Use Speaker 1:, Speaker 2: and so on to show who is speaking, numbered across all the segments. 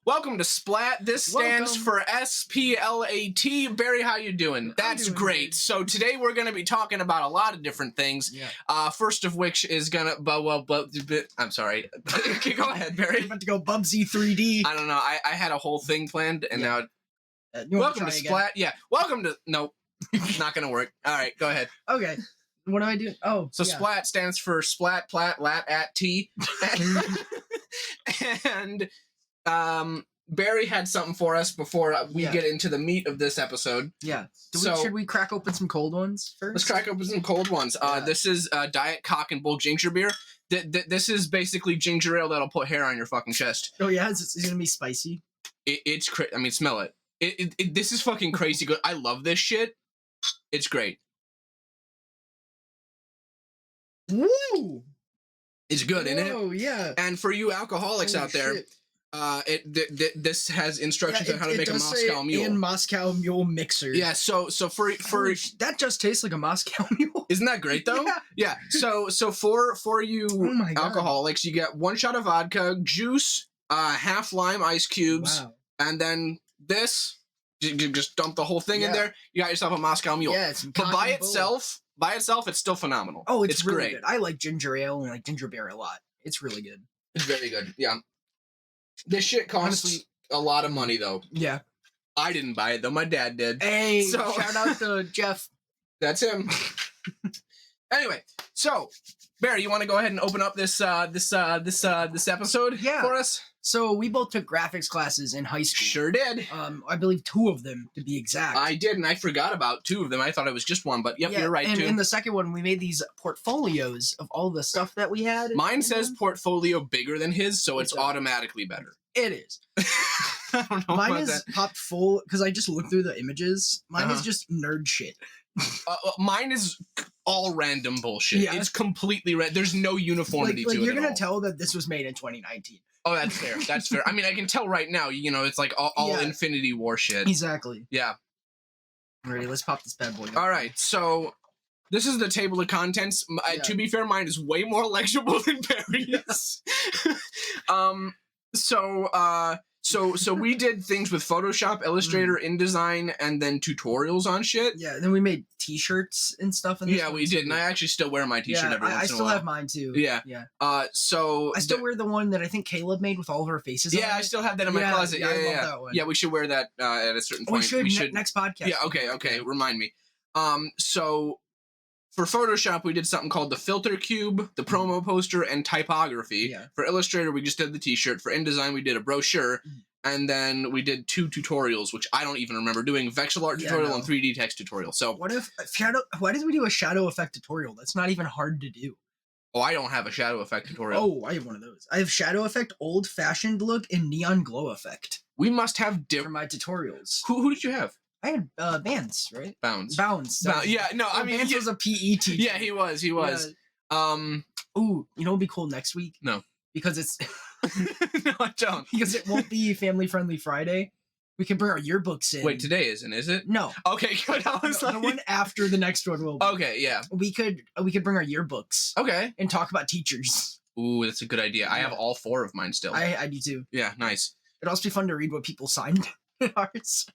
Speaker 1: Welcome to Splat. This stands
Speaker 2: Welcome.
Speaker 1: for S.P.L.A.T. Barry, how you doing? That's
Speaker 2: doing
Speaker 1: great.
Speaker 2: good.
Speaker 1: So today we're going to be talking about a lot of different things.
Speaker 2: Yeah.
Speaker 1: First of which is gonna, I'm sorry. Okay, go ahead, Barry.
Speaker 2: We're about to go Bubsy 3D.
Speaker 1: I don't know. I had a whole thing planned, and now
Speaker 2: You want
Speaker 1: welcome to
Speaker 2: try again?
Speaker 1: Splat. Yeah, welcome to. Nope, not gonna work. All right, go ahead.
Speaker 2: Okay. What do I do? Oh,
Speaker 1: So
Speaker 2: yeah.
Speaker 1: Splat stands for Splat, Plat, Lat, At, T. And Barry had something for us before we get into the meat of this episode.
Speaker 2: Yeah.
Speaker 1: So-
Speaker 2: Should we crack open some cold ones first?
Speaker 1: Let's crack open some cold ones.
Speaker 2: Yeah.
Speaker 1: This is Diet Cock and Bull Ginger Beer. This is basically ginger ale that'll put hair on your fucking chest.
Speaker 2: Oh yeah, it's gonna be spicy.
Speaker 1: It's I mean, smell it. This is fucking crazy good. I love this shit. It's great.
Speaker 2: Woo!
Speaker 1: It's good, isn't it?
Speaker 2: Oh yeah.
Speaker 1: And for you alcoholics
Speaker 2: Holy
Speaker 1: out there,
Speaker 2: shit.
Speaker 1: this has instructions on how to make a
Speaker 2: does say
Speaker 1: Moscow Mule.
Speaker 2: And Moscow Mule mixer.
Speaker 1: Yeah, so for
Speaker 2: That just tastes like a Moscow Mule.
Speaker 1: isn't that great though?
Speaker 2: Yeah.
Speaker 1: So for you
Speaker 2: Oh my God.
Speaker 1: alcoholics, you get 1 shot of vodka, juice, half lime ice cubes,
Speaker 2: Wow.
Speaker 1: and then this. You just dump the whole thing in
Speaker 2: Yeah.
Speaker 1: there. You got yourself a Moscow Mule.
Speaker 2: Yeah, it's
Speaker 1: But by itself, it's still phenomenal.
Speaker 2: Oh, it's really
Speaker 1: great.
Speaker 2: good. I like ginger ale and like ginger beer a lot. It's really good.
Speaker 1: It's very good. Yeah. This shit costs
Speaker 2: Honestly-
Speaker 1: a lot of money though.
Speaker 2: Yeah.
Speaker 1: I didn't buy it though. My dad did.
Speaker 2: Hey,
Speaker 1: So-
Speaker 2: shout out to Jeff.
Speaker 1: That's him. Anyway, so Barry, you want to go ahead and open up this episode
Speaker 2: Yeah.
Speaker 1: for us?
Speaker 2: So we both took graphics classes in high school.
Speaker 1: Sure did.
Speaker 2: I believe 2 of them to be exact.
Speaker 1: I did, and I forgot about 2 of them. I thought it was just 1, but yep,
Speaker 2: Yeah,
Speaker 1: you're right
Speaker 2: and
Speaker 1: too.
Speaker 2: in the second one, we made these portfolios of all the stuff that we had.
Speaker 1: Mine
Speaker 2: in
Speaker 1: says
Speaker 2: them.
Speaker 1: portfolio bigger than his, so it's
Speaker 2: It does.
Speaker 1: automatically better.
Speaker 2: It is.
Speaker 1: I don't know
Speaker 2: Mine
Speaker 1: about
Speaker 2: is
Speaker 1: that.
Speaker 2: popped full because I just looked through the images. Mine is
Speaker 1: Uh-huh.
Speaker 2: just nerd shit.
Speaker 1: Mine is all random bullshit.
Speaker 2: Yeah.
Speaker 1: It's completely red. There's no uniformity
Speaker 2: Like
Speaker 1: to it
Speaker 2: you're
Speaker 1: at
Speaker 2: gonna
Speaker 1: all.
Speaker 2: tell that this was made in 2019.
Speaker 1: Oh, that's fair. That's fair. I mean, I can tell right now. You know, it's like all
Speaker 2: Yeah.
Speaker 1: Infinity War shit.
Speaker 2: Exactly.
Speaker 1: Yeah.
Speaker 2: Ready? Let's pop this bad boy.
Speaker 1: All right. So this is the table of contents.
Speaker 2: Yeah.
Speaker 1: To be fair, mine is way more legible than Barry's. So we did things with Photoshop, Illustrator, InDesign, and then tutorials on shit.
Speaker 2: Yeah. Then we made T-shirts and stuff. In this
Speaker 1: Yeah,
Speaker 2: one,
Speaker 1: we did,
Speaker 2: too.
Speaker 1: and I actually still wear my T-shirt every
Speaker 2: I
Speaker 1: once in a
Speaker 2: still
Speaker 1: while.
Speaker 2: have mine too.
Speaker 1: Yeah.
Speaker 2: Yeah.
Speaker 1: So
Speaker 2: I still wear the one that I think Caleb made with all of our faces.
Speaker 1: Yeah,
Speaker 2: on
Speaker 1: I
Speaker 2: it.
Speaker 1: still have that in my
Speaker 2: Yeah,
Speaker 1: closet.
Speaker 2: yeah,
Speaker 1: Yeah,
Speaker 2: I
Speaker 1: yeah,
Speaker 2: love
Speaker 1: yeah.
Speaker 2: that one.
Speaker 1: Yeah, we should wear that at a certain
Speaker 2: We
Speaker 1: point.
Speaker 2: should. Next podcast.
Speaker 1: Yeah. Okay. Remind me. So for Photoshop, we did something called the filter cube, the promo poster, and typography.
Speaker 2: Yeah.
Speaker 1: For Illustrator, we just did the T-shirt. For InDesign, we did a brochure,
Speaker 2: Mhm.
Speaker 1: and then we did 2 tutorials, which I don't even remember doing: vexel art
Speaker 2: Yeah,
Speaker 1: tutorial
Speaker 2: no.
Speaker 1: and 3D text tutorial. So,
Speaker 2: What if shadow? Why did we do a shadow effect tutorial? That's not even hard to do.
Speaker 1: I don't have a shadow effect tutorial.
Speaker 2: Oh, I have one of those. I have shadow effect, old fashioned look, and neon glow effect
Speaker 1: We must have
Speaker 2: for
Speaker 1: different.
Speaker 2: my tutorials.
Speaker 1: Who did you have?
Speaker 2: I had Vance, right?
Speaker 1: Bounds.
Speaker 2: Bounds.
Speaker 1: Yeah. No, I mean,
Speaker 2: Vance
Speaker 1: yeah,
Speaker 2: was a PE teacher.
Speaker 1: yeah, he was. He was.
Speaker 2: Yeah. Ooh, you know what'd be cool next week?
Speaker 1: No.
Speaker 2: Because it's
Speaker 1: No, I don't.
Speaker 2: because it won't be family friendly Friday. We can bring our yearbooks in.
Speaker 1: Wait, today isn't, is it?
Speaker 2: No.
Speaker 1: Okay, good. I was
Speaker 2: No, the
Speaker 1: like,
Speaker 2: one after the next one will be.
Speaker 1: okay, yeah.
Speaker 2: We could bring our yearbooks
Speaker 1: Okay.
Speaker 2: and talk about teachers.
Speaker 1: Ooh, that's a good idea. I have
Speaker 2: Yeah.
Speaker 1: all 4 of mine still.
Speaker 2: I do too.
Speaker 1: Yeah, nice.
Speaker 2: It'd also be fun to read what people signed in ours.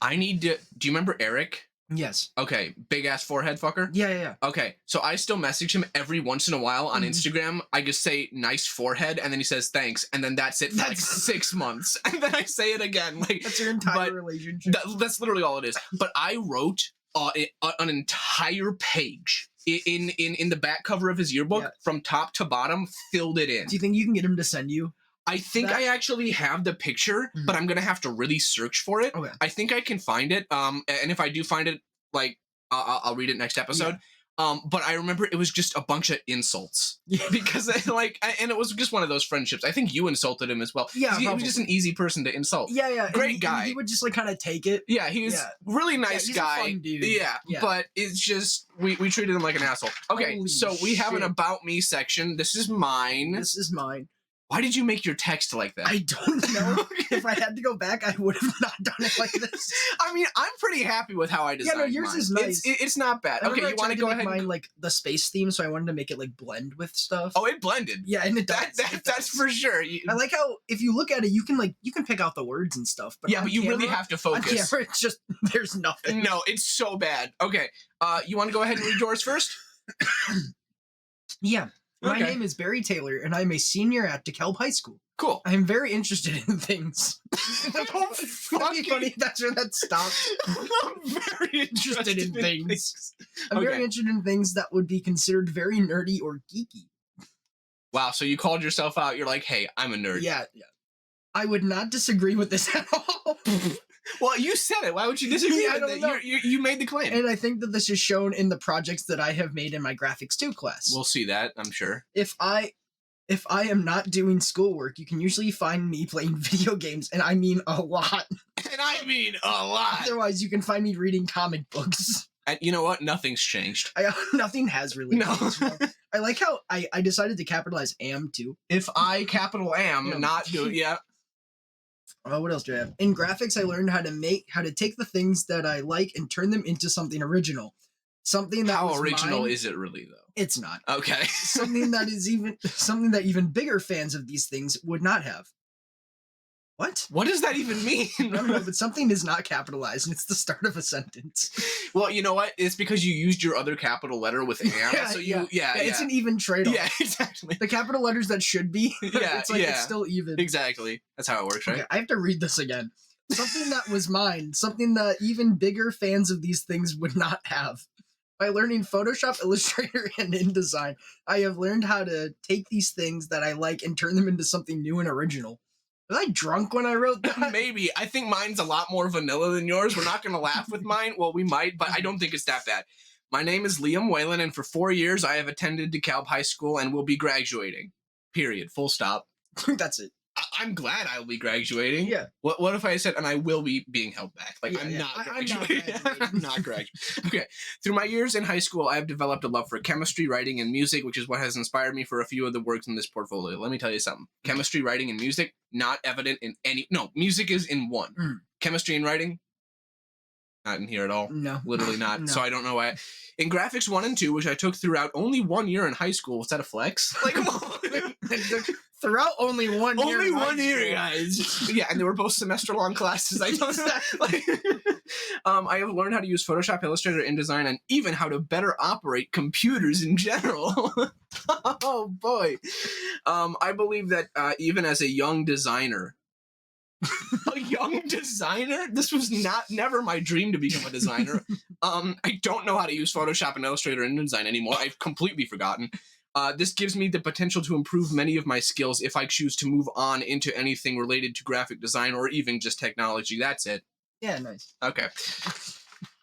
Speaker 1: I need to. Do you remember Eric?
Speaker 2: Yes.
Speaker 1: Okay, big ass forehead fucker.
Speaker 2: Yeah.
Speaker 1: Okay, so I still message him every once in a while on
Speaker 2: Mhm.
Speaker 1: Instagram. I just say nice forehead, and then he says thanks, and then that's it for like
Speaker 2: That's-
Speaker 1: 6 months, and then I say it again. Like
Speaker 2: That's your entire
Speaker 1: but
Speaker 2: relationship.
Speaker 1: that's literally all it is. But I wrote an entire page in the back cover of his yearbook
Speaker 2: Yeah.
Speaker 1: from top to bottom, filled it in.
Speaker 2: Do you think you can get him to send you?
Speaker 1: I think
Speaker 2: that-
Speaker 1: I actually have the picture,
Speaker 2: Mhm.
Speaker 1: but I'm gonna have to really search for it.
Speaker 2: Okay.
Speaker 1: I think I can find it. And if I do find it, like I'll read it next episode. But I remember it was just a bunch of insults
Speaker 2: Yeah.
Speaker 1: because and it was just one of those friendships. I think you insulted him as well.
Speaker 2: Yeah,
Speaker 1: he was just an easy person to insult.
Speaker 2: Yeah.
Speaker 1: Great
Speaker 2: and he,
Speaker 1: guy.
Speaker 2: He would just like kind of take it.
Speaker 1: Yeah, he was
Speaker 2: Yeah.
Speaker 1: really nice
Speaker 2: he's a
Speaker 1: guy.
Speaker 2: fun dude.
Speaker 1: Yeah,
Speaker 2: Yeah.
Speaker 1: but it's just we treated him like an asshole. Okay,
Speaker 2: Holy
Speaker 1: so we have an
Speaker 2: shit.
Speaker 1: about me section. This is mine.
Speaker 2: This is mine.
Speaker 1: Why did you make your text like that?
Speaker 2: I don't know. If I had to go back, I would have not done it like this.
Speaker 1: I mean, I'm pretty happy with how I designed
Speaker 2: yours
Speaker 1: mine.
Speaker 2: is nice.
Speaker 1: It's not bad.
Speaker 2: I
Speaker 1: Okay,
Speaker 2: remember
Speaker 1: you want to go ahead
Speaker 2: mine
Speaker 1: and...
Speaker 2: like the space theme, so I wanted to make it like blend with stuff.
Speaker 1: Oh, it blended.
Speaker 2: Yeah, and it does.
Speaker 1: That's for sure.
Speaker 2: I like how if you look at it, you can pick out the words and stuff. But
Speaker 1: yeah, but you really have to
Speaker 2: on
Speaker 1: focus.
Speaker 2: camera, it's just there's nothing.
Speaker 1: No, it's so bad. Okay, you want to go ahead and read yours first?
Speaker 2: Yeah. My
Speaker 1: Okay.
Speaker 2: name is Barry Taylor, and I'm a senior at DeKalb High School.
Speaker 1: Cool.
Speaker 2: I'm very interested in things.
Speaker 1: Don't
Speaker 2: Wouldn't it be funny if that's where that stops?
Speaker 1: I'm very interested in things.
Speaker 2: I'm very
Speaker 1: Okay.
Speaker 2: interested in things that would be considered very nerdy or geeky.
Speaker 1: Wow, so you called yourself out. You're like, hey, I'm a nerd.
Speaker 2: Yeah. I would not disagree with this at all.
Speaker 1: Well, you said it. Why would you disagree
Speaker 2: I
Speaker 1: with
Speaker 2: don't
Speaker 1: it?
Speaker 2: know.
Speaker 1: You made the claim.
Speaker 2: And I think that this is shown in the projects that I have made in my graphics 2 class.
Speaker 1: We'll see that, I'm sure.
Speaker 2: If I am not doing schoolwork, you can usually find me playing video games, and I mean a lot.
Speaker 1: And I mean a lot.
Speaker 2: Otherwise, you can find me reading comic books.
Speaker 1: And you know what? Nothing's changed.
Speaker 2: Nothing has really
Speaker 1: No.
Speaker 2: changed. I like how I decided to capitalize am too.
Speaker 1: If I capital am,
Speaker 2: No.
Speaker 1: not do it, yeah.
Speaker 2: What else do I have? In graphics, I learned how to take the things that I like and turn them into something original. Something that
Speaker 1: How
Speaker 2: was
Speaker 1: original
Speaker 2: mine.
Speaker 1: is it really, though?
Speaker 2: It's not.
Speaker 1: Okay.
Speaker 2: Something that even bigger fans of these things would not have. What?
Speaker 1: What does that even mean?
Speaker 2: I don't know, but something is not capitalized, and it's the start of a sentence.
Speaker 1: Well, you know what? It's because you used your other capital letter with am.
Speaker 2: Yeah,
Speaker 1: So yeah.
Speaker 2: It's an even trade-off.
Speaker 1: Yeah, exactly.
Speaker 2: The capital letters that should be,
Speaker 1: Yeah,
Speaker 2: it's like
Speaker 1: yeah.
Speaker 2: it's still even.
Speaker 1: Exactly. That's how it works, right?
Speaker 2: Okay, I have to read this again. Something that was mine, something that even bigger fans of these things would not have. By learning Photoshop, Illustrator, and InDesign, I have learned how to take these things that I like and turn them into something new and original. Was I drunk when I wrote that?
Speaker 1: Maybe. I think mine's a lot more vanilla than yours. We're not going to laugh with mine. Well, we might, but I don't think it's that bad. My name is Liam Whalen, and for 4 years, I have attended DeKalb High School and will be graduating. Period. Full stop.
Speaker 2: That's it.
Speaker 1: I'm glad I will be graduating.
Speaker 2: Yeah.
Speaker 1: What if I said, and I will be being held back? Like,
Speaker 2: Yeah,
Speaker 1: I'm
Speaker 2: yeah.
Speaker 1: not
Speaker 2: I'm not
Speaker 1: graduating.
Speaker 2: graduating.
Speaker 1: I'm not graduating. Okay. Through my years in high school, I have developed a love for chemistry, writing, and music, which is what has inspired me for a few of the works in this portfolio. Let me tell you something. Chemistry, writing, and music, not evident in any... No, music is in one.
Speaker 2: Mm.
Speaker 1: Chemistry and writing, not in here at all.
Speaker 2: No.
Speaker 1: Literally not.
Speaker 2: No.
Speaker 1: So I don't know why. In graphics 1 and 2, which I took throughout only 1 year in high school, was that a flex? Like, come on.
Speaker 2: Throughout only 1 year.
Speaker 1: Only
Speaker 2: in high
Speaker 1: 1 year,
Speaker 2: school.
Speaker 1: guys. Yeah, and they were both semester-long classes. I don't know. Like, I have learned how to use Photoshop, Illustrator, InDesign, and even how to better operate computers in general. Oh, boy. I believe that even as a young designer, a young designer? This was never my dream to become a designer. I don't know how to use Photoshop and Illustrator and InDesign anymore. I've completely forgotten. This gives me the potential to improve many of my skills if I choose to move on into anything related to graphic design or even just technology. That's it.
Speaker 2: Yeah, nice.
Speaker 1: Okay.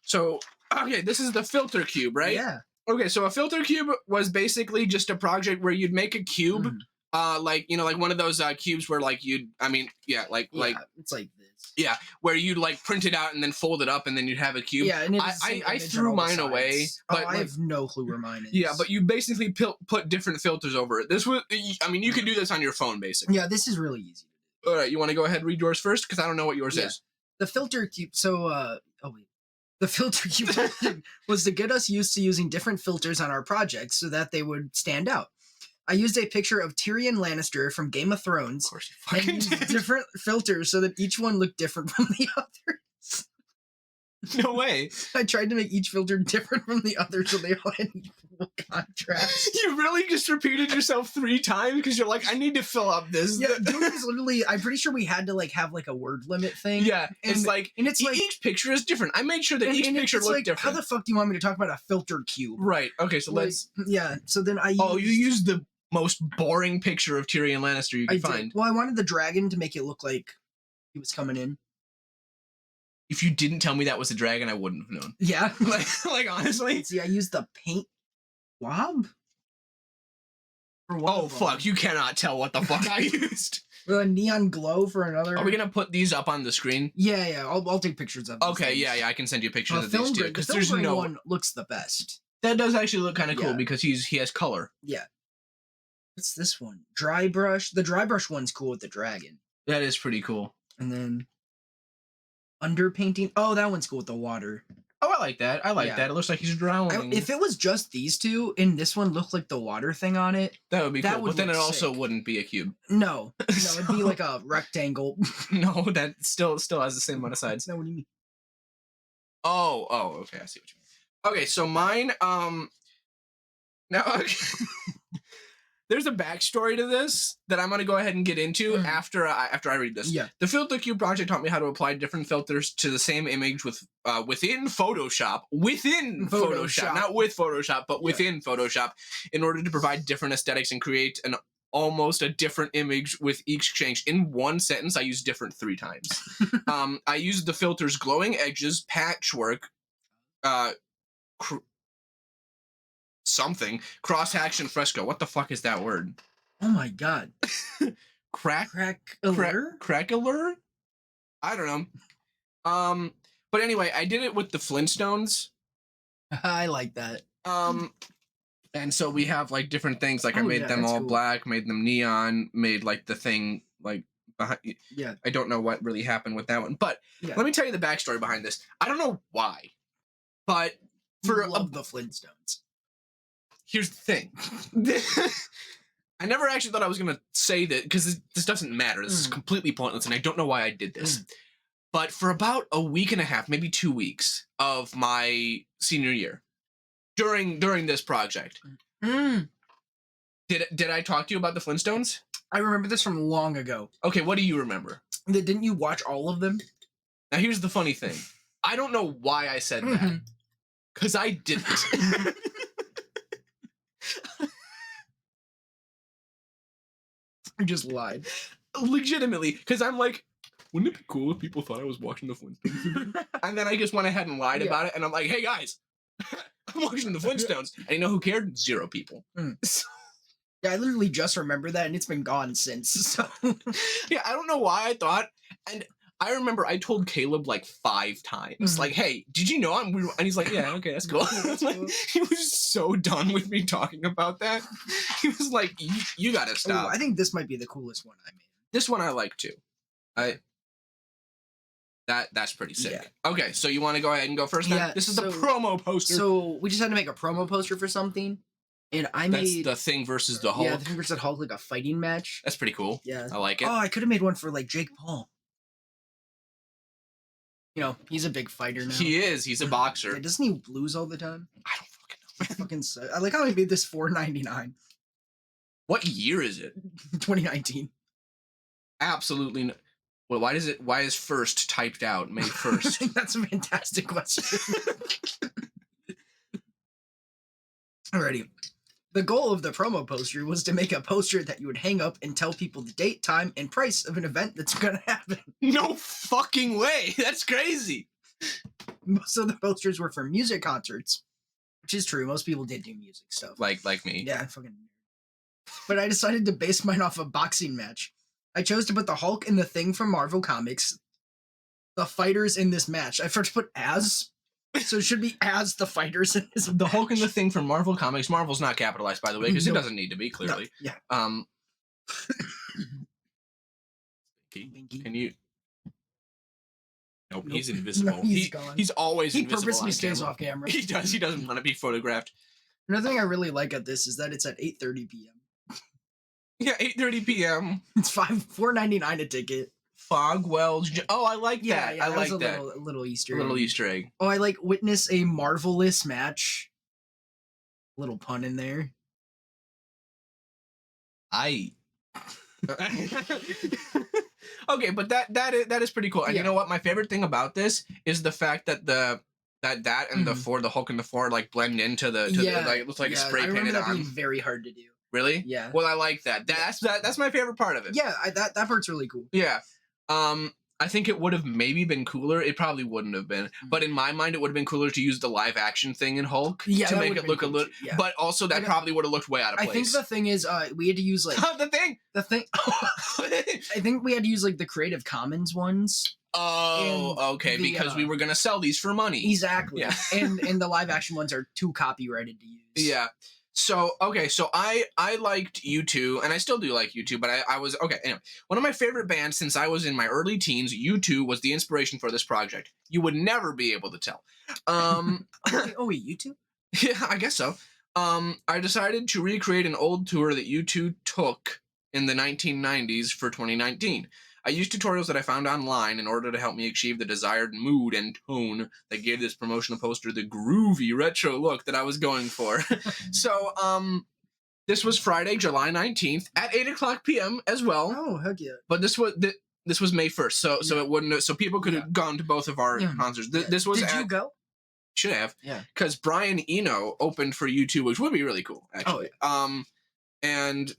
Speaker 1: So, okay, this is the filter cube, right?
Speaker 2: Yeah.
Speaker 1: Okay, so a filter cube was basically just a project where you'd make a cube, like, you know, like one of those cubes where like you'd, I mean, yeah, like
Speaker 2: it's like this.
Speaker 1: yeah, where you'd like print it out and then fold it up and then you'd have a cube.
Speaker 2: Yeah, and
Speaker 1: I threw mine away, but
Speaker 2: I
Speaker 1: like,
Speaker 2: have no clue where mine is.
Speaker 1: yeah, but you basically put different filters over it. This was, I mean, you could do this on your phone, basically.
Speaker 2: Yeah, this is really easy.
Speaker 1: All right, you want to go ahead and read yours first? Because I don't know what yours is.
Speaker 2: The filter cube. So, the filter cube was to get us used to using different filters on our projects so that they would stand out. I used a picture of Tyrion Lannister from Game of Thrones
Speaker 1: Of course you
Speaker 2: and
Speaker 1: fucking
Speaker 2: used
Speaker 1: did.
Speaker 2: different filters so that each one looked different from the other.
Speaker 1: No way.
Speaker 2: I tried to make each filter different from the other so they all had equal contrast.
Speaker 1: You really just repeated yourself 3 times because you're like, I need to fill up this.
Speaker 2: Yeah, dude, it was literally. I'm pretty sure we had to like have like a word limit thing.
Speaker 1: Yeah, it's
Speaker 2: And-
Speaker 1: like,
Speaker 2: and it's like
Speaker 1: each picture is different. I made sure that each
Speaker 2: and
Speaker 1: picture
Speaker 2: it's
Speaker 1: looked
Speaker 2: like,
Speaker 1: different.
Speaker 2: How the fuck do you want me to talk about a filter cube?
Speaker 1: Right. Okay, so
Speaker 2: Like,
Speaker 1: let's.
Speaker 2: yeah. So then I.
Speaker 1: Oh, you used the most boring picture of Tyrion Lannister you
Speaker 2: I
Speaker 1: could
Speaker 2: did.
Speaker 1: find.
Speaker 2: Well, I wanted the dragon to make it look like he was coming in.
Speaker 1: If you didn't tell me that was a dragon, I wouldn't have known.
Speaker 2: Yeah.
Speaker 1: Like honestly.
Speaker 2: See, I used the paint blob. For one
Speaker 1: Oh
Speaker 2: of them.
Speaker 1: fuck! You cannot tell what the fuck I used.
Speaker 2: With a neon glow for another.
Speaker 1: Are we gonna put these up on the screen?
Speaker 2: Yeah. I'll take pictures of. These
Speaker 1: Okay,
Speaker 2: things.
Speaker 1: yeah. I can send you pictures of
Speaker 2: Film
Speaker 1: these too.
Speaker 2: grade. The
Speaker 1: Because
Speaker 2: film
Speaker 1: there's
Speaker 2: grade
Speaker 1: no
Speaker 2: one looks the best.
Speaker 1: That does actually look kind of cool
Speaker 2: Yeah.
Speaker 1: because he has color.
Speaker 2: Yeah. What's this one? Dry brush. The dry brush one's cool with the dragon.
Speaker 1: That is pretty cool.
Speaker 2: And then underpainting. Oh, that one's cool with the water.
Speaker 1: Oh, I like that. I like that. It looks like he's drowning.
Speaker 2: If it was just these two, and this one looked like the water thing on it,
Speaker 1: that would be cool. But then it also
Speaker 2: sick.
Speaker 1: wouldn't be a cube.
Speaker 2: No, it'd be like a rectangle.
Speaker 1: No, that still has the same amount of sides.
Speaker 2: No, what do you mean?
Speaker 1: Oh, okay. I see what you mean. Okay, so mine. Now. There's a backstory to this that I'm going to go ahead and get into after I read this.
Speaker 2: Yeah.
Speaker 1: The Filter Cube project taught me how to apply different filters to the same image within Photoshop. Within Photoshop. Not with Photoshop, but within Photoshop, in order to provide different aesthetics and create almost a different image with each change. In one sentence, I used different 3 times. I used the filters glowing edges, patchwork, something cross-action fresco. What the fuck is that word?
Speaker 2: Oh my god.
Speaker 1: Crackler? I don't know. But anyway, I did it with the Flintstones.
Speaker 2: I like that.
Speaker 1: And so we have like different things. Like I made them all black, made them neon, made like the thing like behind.
Speaker 2: Yeah.
Speaker 1: I don't know what really happened with that one, but let me tell you the backstory behind this. I don't know why, but
Speaker 2: I love the Flintstones.
Speaker 1: Here's the thing. I never actually thought I was going to say that because this doesn't matter. This is completely pointless, and I don't know why I did this. But for about a week and a half, maybe 2 weeks of my senior year, during this project, did I talk to you about the Flintstones?
Speaker 2: I remember this from long ago.
Speaker 1: Okay, what do you remember?
Speaker 2: Didn't you watch all of them?
Speaker 1: Now, here's the funny thing. I don't know why I said that. Because I didn't.
Speaker 2: I just lied.
Speaker 1: Legitimately, because I'm like, wouldn't it be cool if people thought I was watching the Flintstones? And then I just went ahead and lied about it, and I'm like, hey guys, I'm watching the Flintstones. And you know who cared? 0 people. So,
Speaker 2: yeah, I literally just remember that, and it's been gone since. So
Speaker 1: yeah, I don't know why I thought, and I remember I told Caleb like 5 times, like, hey, did you know I'm weird? And he's like, yeah, okay, that's cool. Like, he was so done with me talking about that. He was like, you gotta stop.
Speaker 2: Oh, I think this might be the coolest one I made.
Speaker 1: This one I like too. That's pretty sick. Yeah. Okay, so you want to go ahead and go first then? This is the promo poster.
Speaker 2: So we just had to make a promo poster for something. And I made...
Speaker 1: That's the Thing versus the Hulk.
Speaker 2: Yeah, the Thing versus the Hulk, like a fighting match.
Speaker 1: That's pretty cool.
Speaker 2: Yeah.
Speaker 1: I like it.
Speaker 2: Oh, I could have made one for like Jake Paul. You know, he's a big fighter now.
Speaker 1: He is. He's a boxer.
Speaker 2: Yeah, doesn't he lose all the time?
Speaker 1: I don't fucking know.
Speaker 2: I like how he made this $4.99.
Speaker 1: What year is it?
Speaker 2: 2019.
Speaker 1: Absolutely no. Well, why is first typed out May 1st?
Speaker 2: That's a fantastic question. Alrighty. The goal of the promo poster was to make a poster that you would hang up and tell people the date, time, and price of an event that's gonna happen.
Speaker 1: No fucking way! That's crazy!
Speaker 2: Most of the posters were for music concerts, which is true. Most people did do music stuff.
Speaker 1: Like me.
Speaker 2: Yeah, fucking. But I decided to base mine off a boxing match. I chose to put the Hulk and the Thing from Marvel Comics, the fighters in this match. I first put as, so it should be as the fighters in this.
Speaker 1: The Hulk and the Thing from Marvel Comics. Marvel's not capitalized, by the way, because it doesn't need to be, clearly.
Speaker 2: No. Yeah.
Speaker 1: Can you? Nope, he's invisible.
Speaker 2: No, he's gone.
Speaker 1: He's always invisible.
Speaker 2: He purposely stays off camera.
Speaker 1: He does. He doesn't want to be photographed.
Speaker 2: Another thing I really like at this is that it's at 8:30 p.m.
Speaker 1: Yeah, 8:30 p.m.
Speaker 2: It's $4.99 a ticket.
Speaker 1: Fog Wells. Oh, I like that.
Speaker 2: Yeah,
Speaker 1: I like that.
Speaker 2: A little Easter egg.
Speaker 1: A little Easter egg.
Speaker 2: Oh, I like witness a marvelous match. Little pun in there.
Speaker 1: Okay, but that is pretty cool. And you know what? My favorite thing about this is the fact that the Hulk and the Thor like blend into the like it looks like a spray painted on.
Speaker 2: I remember that being very hard to do.
Speaker 1: Really?
Speaker 2: Yeah.
Speaker 1: Well, I like that. That's my favorite part of it.
Speaker 2: Yeah, that part's really cool.
Speaker 1: Yeah. I think it would have maybe been cooler. It probably wouldn't have been. But in my mind, it would have been cooler to use the live action thing in Hulk to make it look a little. Yeah. But also, that probably would have looked way out of place.
Speaker 2: I think the thing is, we had to use like
Speaker 1: the thing.
Speaker 2: I think we had to use like the Creative Commons ones.
Speaker 1: Oh, okay. Because we were gonna sell these for money.
Speaker 2: Exactly. Yeah. and the live action ones are too copyrighted to use.
Speaker 1: Yeah. So okay, so I liked U2, and I still do like U2, but I was okay. Anyway, one of my favorite bands since I was in my early teens, U2 was the inspiration for this project. You would never be able to tell.
Speaker 2: Oh wait, you too?
Speaker 1: Yeah, I guess so. I decided to recreate an old tour that U2 took in the 1990s for 2019. I used tutorials that I found online in order to help me achieve the desired mood and tone that gave this promotional poster the groovy retro look that I was going for. So, this was Friday, July 19th at 8:00 p.m. as well.
Speaker 2: Oh, heck yeah.
Speaker 1: But this was May 1st, so it wouldn't. So people could have gone to both of our concerts. This was.
Speaker 2: Did you go?
Speaker 1: Should have.
Speaker 2: Yeah.
Speaker 1: Because Brian Eno opened for U2, which would be really cool, actually. And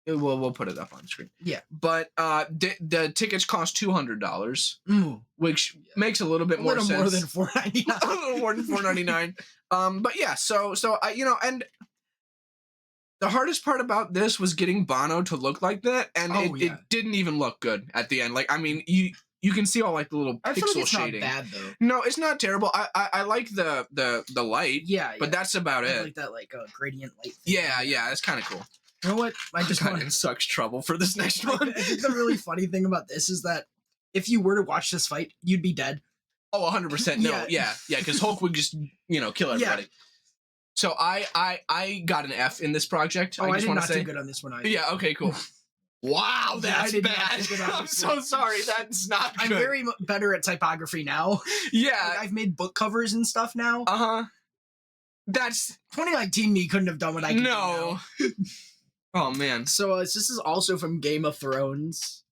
Speaker 1: we'll put it up on screen.
Speaker 2: Yeah.
Speaker 1: But the tickets cost $200, which makes a little bit more sense.
Speaker 2: A little more than $4.99.
Speaker 1: A little more than $4.99. But yeah, so I and the hardest part about this was getting Bono to look like that, and it didn't even look good at the end. Like, I mean, you can see all like the little pixel shading.
Speaker 2: Not bad though.
Speaker 1: No, it's not terrible. I like the light.
Speaker 2: Yeah.
Speaker 1: But that's about it.
Speaker 2: I like that gradient light thing.
Speaker 1: Yeah, that's kind of cool.
Speaker 2: You know what? I just
Speaker 1: got in such trouble for this next one.
Speaker 2: I think the really funny thing about this is that if you were to watch this fight, you'd be dead.
Speaker 1: Oh, 100%. No, yeah, because Hulk would just kill everybody. Yeah. So I got an F in this project.
Speaker 2: Oh,
Speaker 1: I just
Speaker 2: did
Speaker 1: want
Speaker 2: not
Speaker 1: to say
Speaker 2: do good on this one either.
Speaker 1: Yeah. Okay. Cool. Wow, that's bad. I'm so sorry. That's not good.
Speaker 2: I'm very better at typography now.
Speaker 1: Yeah.
Speaker 2: I've made book covers and stuff now.
Speaker 1: That's
Speaker 2: 2019 me couldn't have done what I could do now.
Speaker 1: Oh man.
Speaker 2: So this is also from Game of Thrones.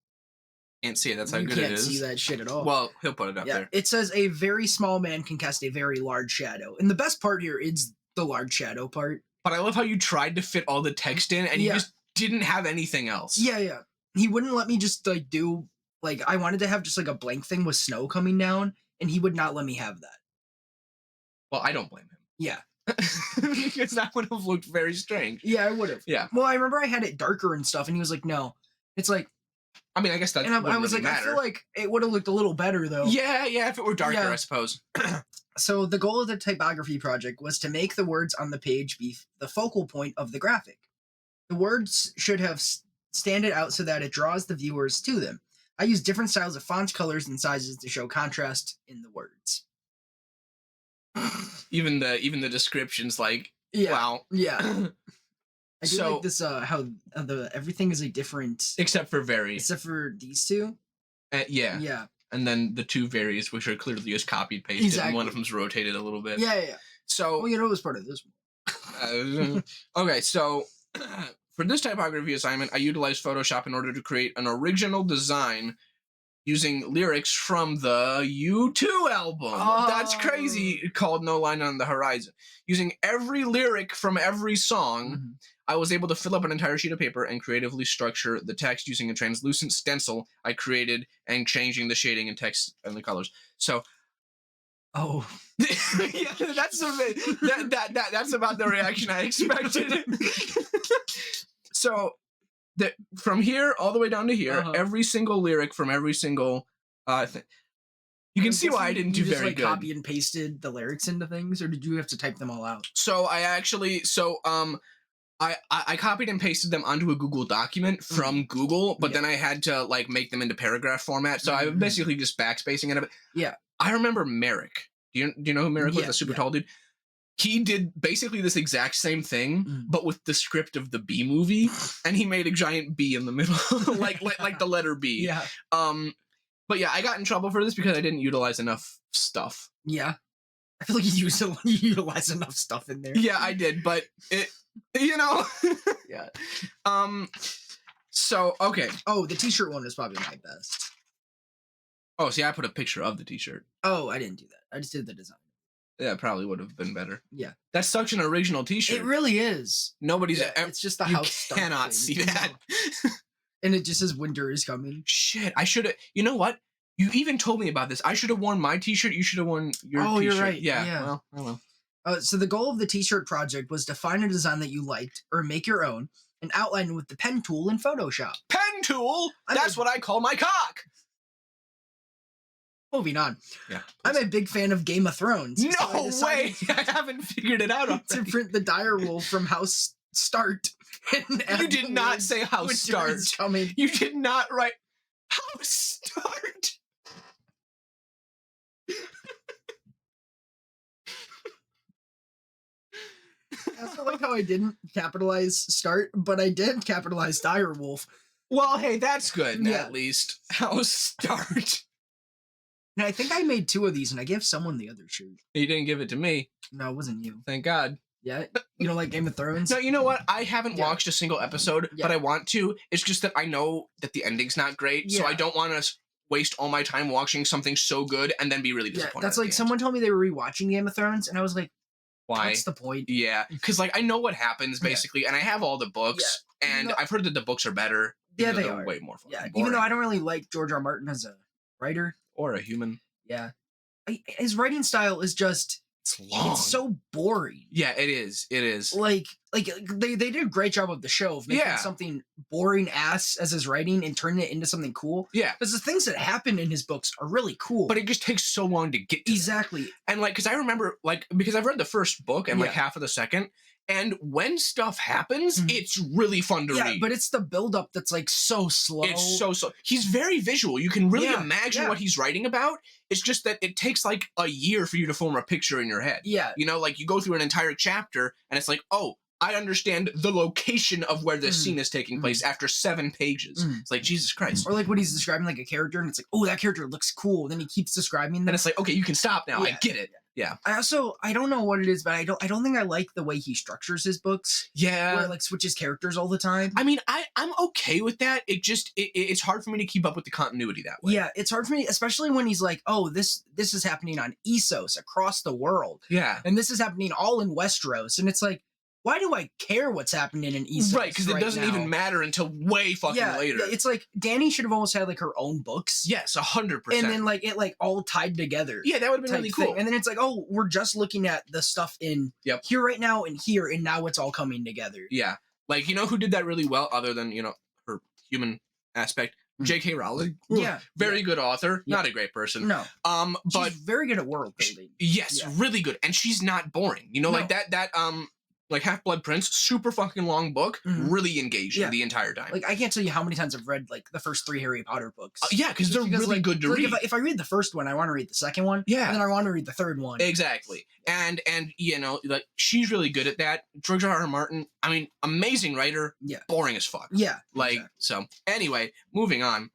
Speaker 1: Can't see it. That's how good it is.
Speaker 2: You can't see that shit at all.
Speaker 1: Well, he'll put it up there.
Speaker 2: It says a very small man can cast a very large shadow. And the best part here is the large shadow part.
Speaker 1: But I love how you tried to fit all the text in and you just didn't have anything else.
Speaker 2: Yeah. He wouldn't let me just do I wanted to have just a blank thing with snow coming down, and he would not let me have that.
Speaker 1: Well, I don't blame him.
Speaker 2: Yeah.
Speaker 1: Because that would have looked very strange.
Speaker 2: Yeah, I would have.
Speaker 1: Yeah.
Speaker 2: Well, I remember I had it darker and stuff, and he was like, no. It's like,
Speaker 1: I mean, I guess that.
Speaker 2: And I was
Speaker 1: really
Speaker 2: like,
Speaker 1: matter.
Speaker 2: I feel like it would have looked a little better though.
Speaker 1: Yeah, if it were darker, I suppose.
Speaker 2: So the goal of the typography project was to make the words on the page be the focal point of the graphic. The words should have stand it out so that it draws the viewers to them. I use different styles of fonts, colors, and sizes to show contrast in the words.
Speaker 1: Even the descriptions, wow.
Speaker 2: Yeah. I do like this. How everything is a different,
Speaker 1: except for very,
Speaker 2: except for these two.
Speaker 1: Yeah. And then the two varies, which are clearly just copied pasted, and one of them's rotated a little bit.
Speaker 2: Yeah.
Speaker 1: So
Speaker 2: it was part of this
Speaker 1: one. Okay, so for this typography assignment, I utilized Photoshop in order to create an original design using lyrics from the U2 album.
Speaker 2: Oh.
Speaker 1: That's crazy, called No Line on the Horizon. Using every lyric from every song, I was able to fill up an entire sheet of paper and creatively structure the text using a translucent stencil I created and changing the shading and text and the colors. So, yeah, that's that's about the reaction I expected. So, from here all the way down to here, every single lyric from every single thing. You can see why I didn't do very good.
Speaker 2: Copy and pasted the lyrics into things, or did you have to type them all out?
Speaker 1: So I copied and pasted them onto a Google document from Google, but then I had to make them into paragraph format. So I was basically just backspacing it.
Speaker 2: Yeah.
Speaker 1: I remember Merrick. Do you know who Merrick was? The super tall dude. He did basically this exact same thing, but with the script of the B movie, and he made a giant B in the middle, like the letter B.
Speaker 2: Yeah.
Speaker 1: But yeah, I got in trouble for this because I didn't utilize enough stuff.
Speaker 2: Yeah. I feel like you utilized enough stuff in there.
Speaker 1: Yeah, I did, but it, yeah. So, okay.
Speaker 2: Oh, the t-shirt one was probably my best.
Speaker 1: Oh, see, I put a picture of the t-shirt.
Speaker 2: Oh, I didn't do that. I just did the design.
Speaker 1: Yeah, it probably would have been better.
Speaker 2: Yeah.
Speaker 1: That's such an original t-shirt.
Speaker 2: It really is.
Speaker 1: Nobody's...
Speaker 2: it's just the house stuff.
Speaker 1: You cannot see that.
Speaker 2: And it just says winter is coming.
Speaker 1: Shit, I should have... You know what? You even told me about this. I should have worn my t-shirt. You should have worn your t-shirt.
Speaker 2: Oh, you're right.
Speaker 1: Yeah. Well, oh well.
Speaker 2: So the goal of the t-shirt project was to find a design that you liked or make your own and outline it with the pen tool in Photoshop.
Speaker 1: Pen tool? That's what I call my cock.
Speaker 2: moving on.
Speaker 1: Yeah.
Speaker 2: I'm a big fan of Game of Thrones.
Speaker 1: No
Speaker 2: so I
Speaker 1: way!
Speaker 2: decided
Speaker 1: I haven't figured it out
Speaker 2: to
Speaker 1: already.
Speaker 2: print the direwolf from House Start. And
Speaker 1: You
Speaker 2: add
Speaker 1: did
Speaker 2: the
Speaker 1: not
Speaker 2: words,
Speaker 1: say House
Speaker 2: "Winter
Speaker 1: Start.
Speaker 2: is coming."
Speaker 1: You did not write House Start.
Speaker 2: I also like how I didn't capitalize Start, but I did capitalize Direwolf.
Speaker 1: Well, hey, that's good,
Speaker 2: Yeah.
Speaker 1: at least. House Start.
Speaker 2: And I think I made 2 of these, and I gave someone the other shirt.
Speaker 1: You didn't give it to me.
Speaker 2: No, it wasn't you.
Speaker 1: Thank God.
Speaker 2: Yeah? You don't like Game of Thrones?
Speaker 1: No, you know what? I haven't
Speaker 2: Yeah.
Speaker 1: watched a single episode,
Speaker 2: Yeah.
Speaker 1: but I want to. It's just that I know that the ending's not great, so
Speaker 2: Yeah.
Speaker 1: I don't want to waste all my time watching something so good and then be really
Speaker 2: Yeah,
Speaker 1: disappointed.
Speaker 2: that's
Speaker 1: at
Speaker 2: like
Speaker 1: the end.
Speaker 2: someone told me they were rewatching Game of Thrones, and I was like,
Speaker 1: Why?
Speaker 2: what's the point?
Speaker 1: Yeah, because like I know what happens
Speaker 2: Yeah.
Speaker 1: basically, and I have all the books, and
Speaker 2: No.
Speaker 1: I've heard that the books are better.
Speaker 2: Yeah,
Speaker 1: even though
Speaker 2: they
Speaker 1: they're
Speaker 2: are.
Speaker 1: way more
Speaker 2: Yeah,
Speaker 1: fucking
Speaker 2: even though
Speaker 1: boring.
Speaker 2: I don't really like George R. R. Martin as a writer.
Speaker 1: Or a human.
Speaker 2: Yeah. His writing style is just,
Speaker 1: It's long.
Speaker 2: it's so boring.
Speaker 1: Yeah, it is. It is.
Speaker 2: Like they did a great job of the show of making
Speaker 1: Yeah.
Speaker 2: something boring ass as his writing and turning it into something cool.
Speaker 1: Yeah,
Speaker 2: Because the things that happen in his books are really cool.
Speaker 1: but it just takes so long to get to them.
Speaker 2: exactly.
Speaker 1: And like, because I remember, like, because I've read the first book and like
Speaker 2: Yeah.
Speaker 1: half of the second, and when stuff happens,
Speaker 2: Mhm.
Speaker 1: it's really fun to
Speaker 2: Yeah,
Speaker 1: read.
Speaker 2: but it's the buildup that's like so slow.
Speaker 1: It's so he's very visual. You can really
Speaker 2: Yeah,
Speaker 1: imagine
Speaker 2: yeah.
Speaker 1: what he's writing about. It's just that it takes like a year for you to form a picture in your head.
Speaker 2: Yeah.
Speaker 1: You know, like you go through an entire chapter and it's like, oh, I understand the location of where this
Speaker 2: Mhm.
Speaker 1: scene is taking place after 7 pages.
Speaker 2: Mhm.
Speaker 1: It's like, Jesus Christ.
Speaker 2: Or like when he's describing like a character and it's like, oh, that character looks cool. Then he keeps describing them.
Speaker 1: And it's like, okay, you can stop now. I
Speaker 2: Yeah.
Speaker 1: get it. Yeah.
Speaker 2: I don't know what it is, but I don't think I like the way he structures his books.
Speaker 1: Yeah.
Speaker 2: Where it like switches characters all the time.
Speaker 1: I mean, I'm okay with that. It just it's hard for me to keep up with the continuity that way.
Speaker 2: Yeah, it's hard for me, especially when he's like, oh, this is happening on Essos across the world.
Speaker 1: Yeah.
Speaker 2: And this is happening all in Westeros. And it's like, why do I care what's happening in Essos?
Speaker 1: Right, because it doesn't
Speaker 2: now?
Speaker 1: even matter until way fucking later.
Speaker 2: It's like Dany should have almost had like her own books.
Speaker 1: Yes, 100%.
Speaker 2: And then like it like all tied together.
Speaker 1: Yeah, that would have been
Speaker 2: type
Speaker 1: really cool.
Speaker 2: thing. And then it's like, oh, we're just looking at the stuff in here right now and here, and now it's all coming together.
Speaker 1: Yeah. Like, you know who did that really well, other than, you know, her human aspect?
Speaker 2: Mhm.
Speaker 1: J.K. Rowling.
Speaker 2: Yeah.
Speaker 1: Very good author.
Speaker 2: Yeah.
Speaker 1: Not a great person.
Speaker 2: No.
Speaker 1: But
Speaker 2: she's very good at world building.
Speaker 1: yes,
Speaker 2: Yeah.
Speaker 1: really good. And she's not boring. You know, like that like Half-Blood Prince, super fucking long book,
Speaker 2: Mhm.
Speaker 1: really engaging
Speaker 2: Yeah.
Speaker 1: the entire time.
Speaker 2: Like I can't tell you how many times I've read like the first 3 Harry Potter books.
Speaker 1: Yeah, because they're really
Speaker 2: like,
Speaker 1: good to
Speaker 2: like,
Speaker 1: read.
Speaker 2: If I read the first one, I want to read the second one.
Speaker 1: Yeah.
Speaker 2: And then I want to read the third one.
Speaker 1: Exactly. And you know, like she's really good at that. George R. R. Martin, I mean, amazing writer,
Speaker 2: Yeah.
Speaker 1: boring as fuck.
Speaker 2: Yeah.
Speaker 1: Like,
Speaker 2: exactly.
Speaker 1: so anyway, moving on.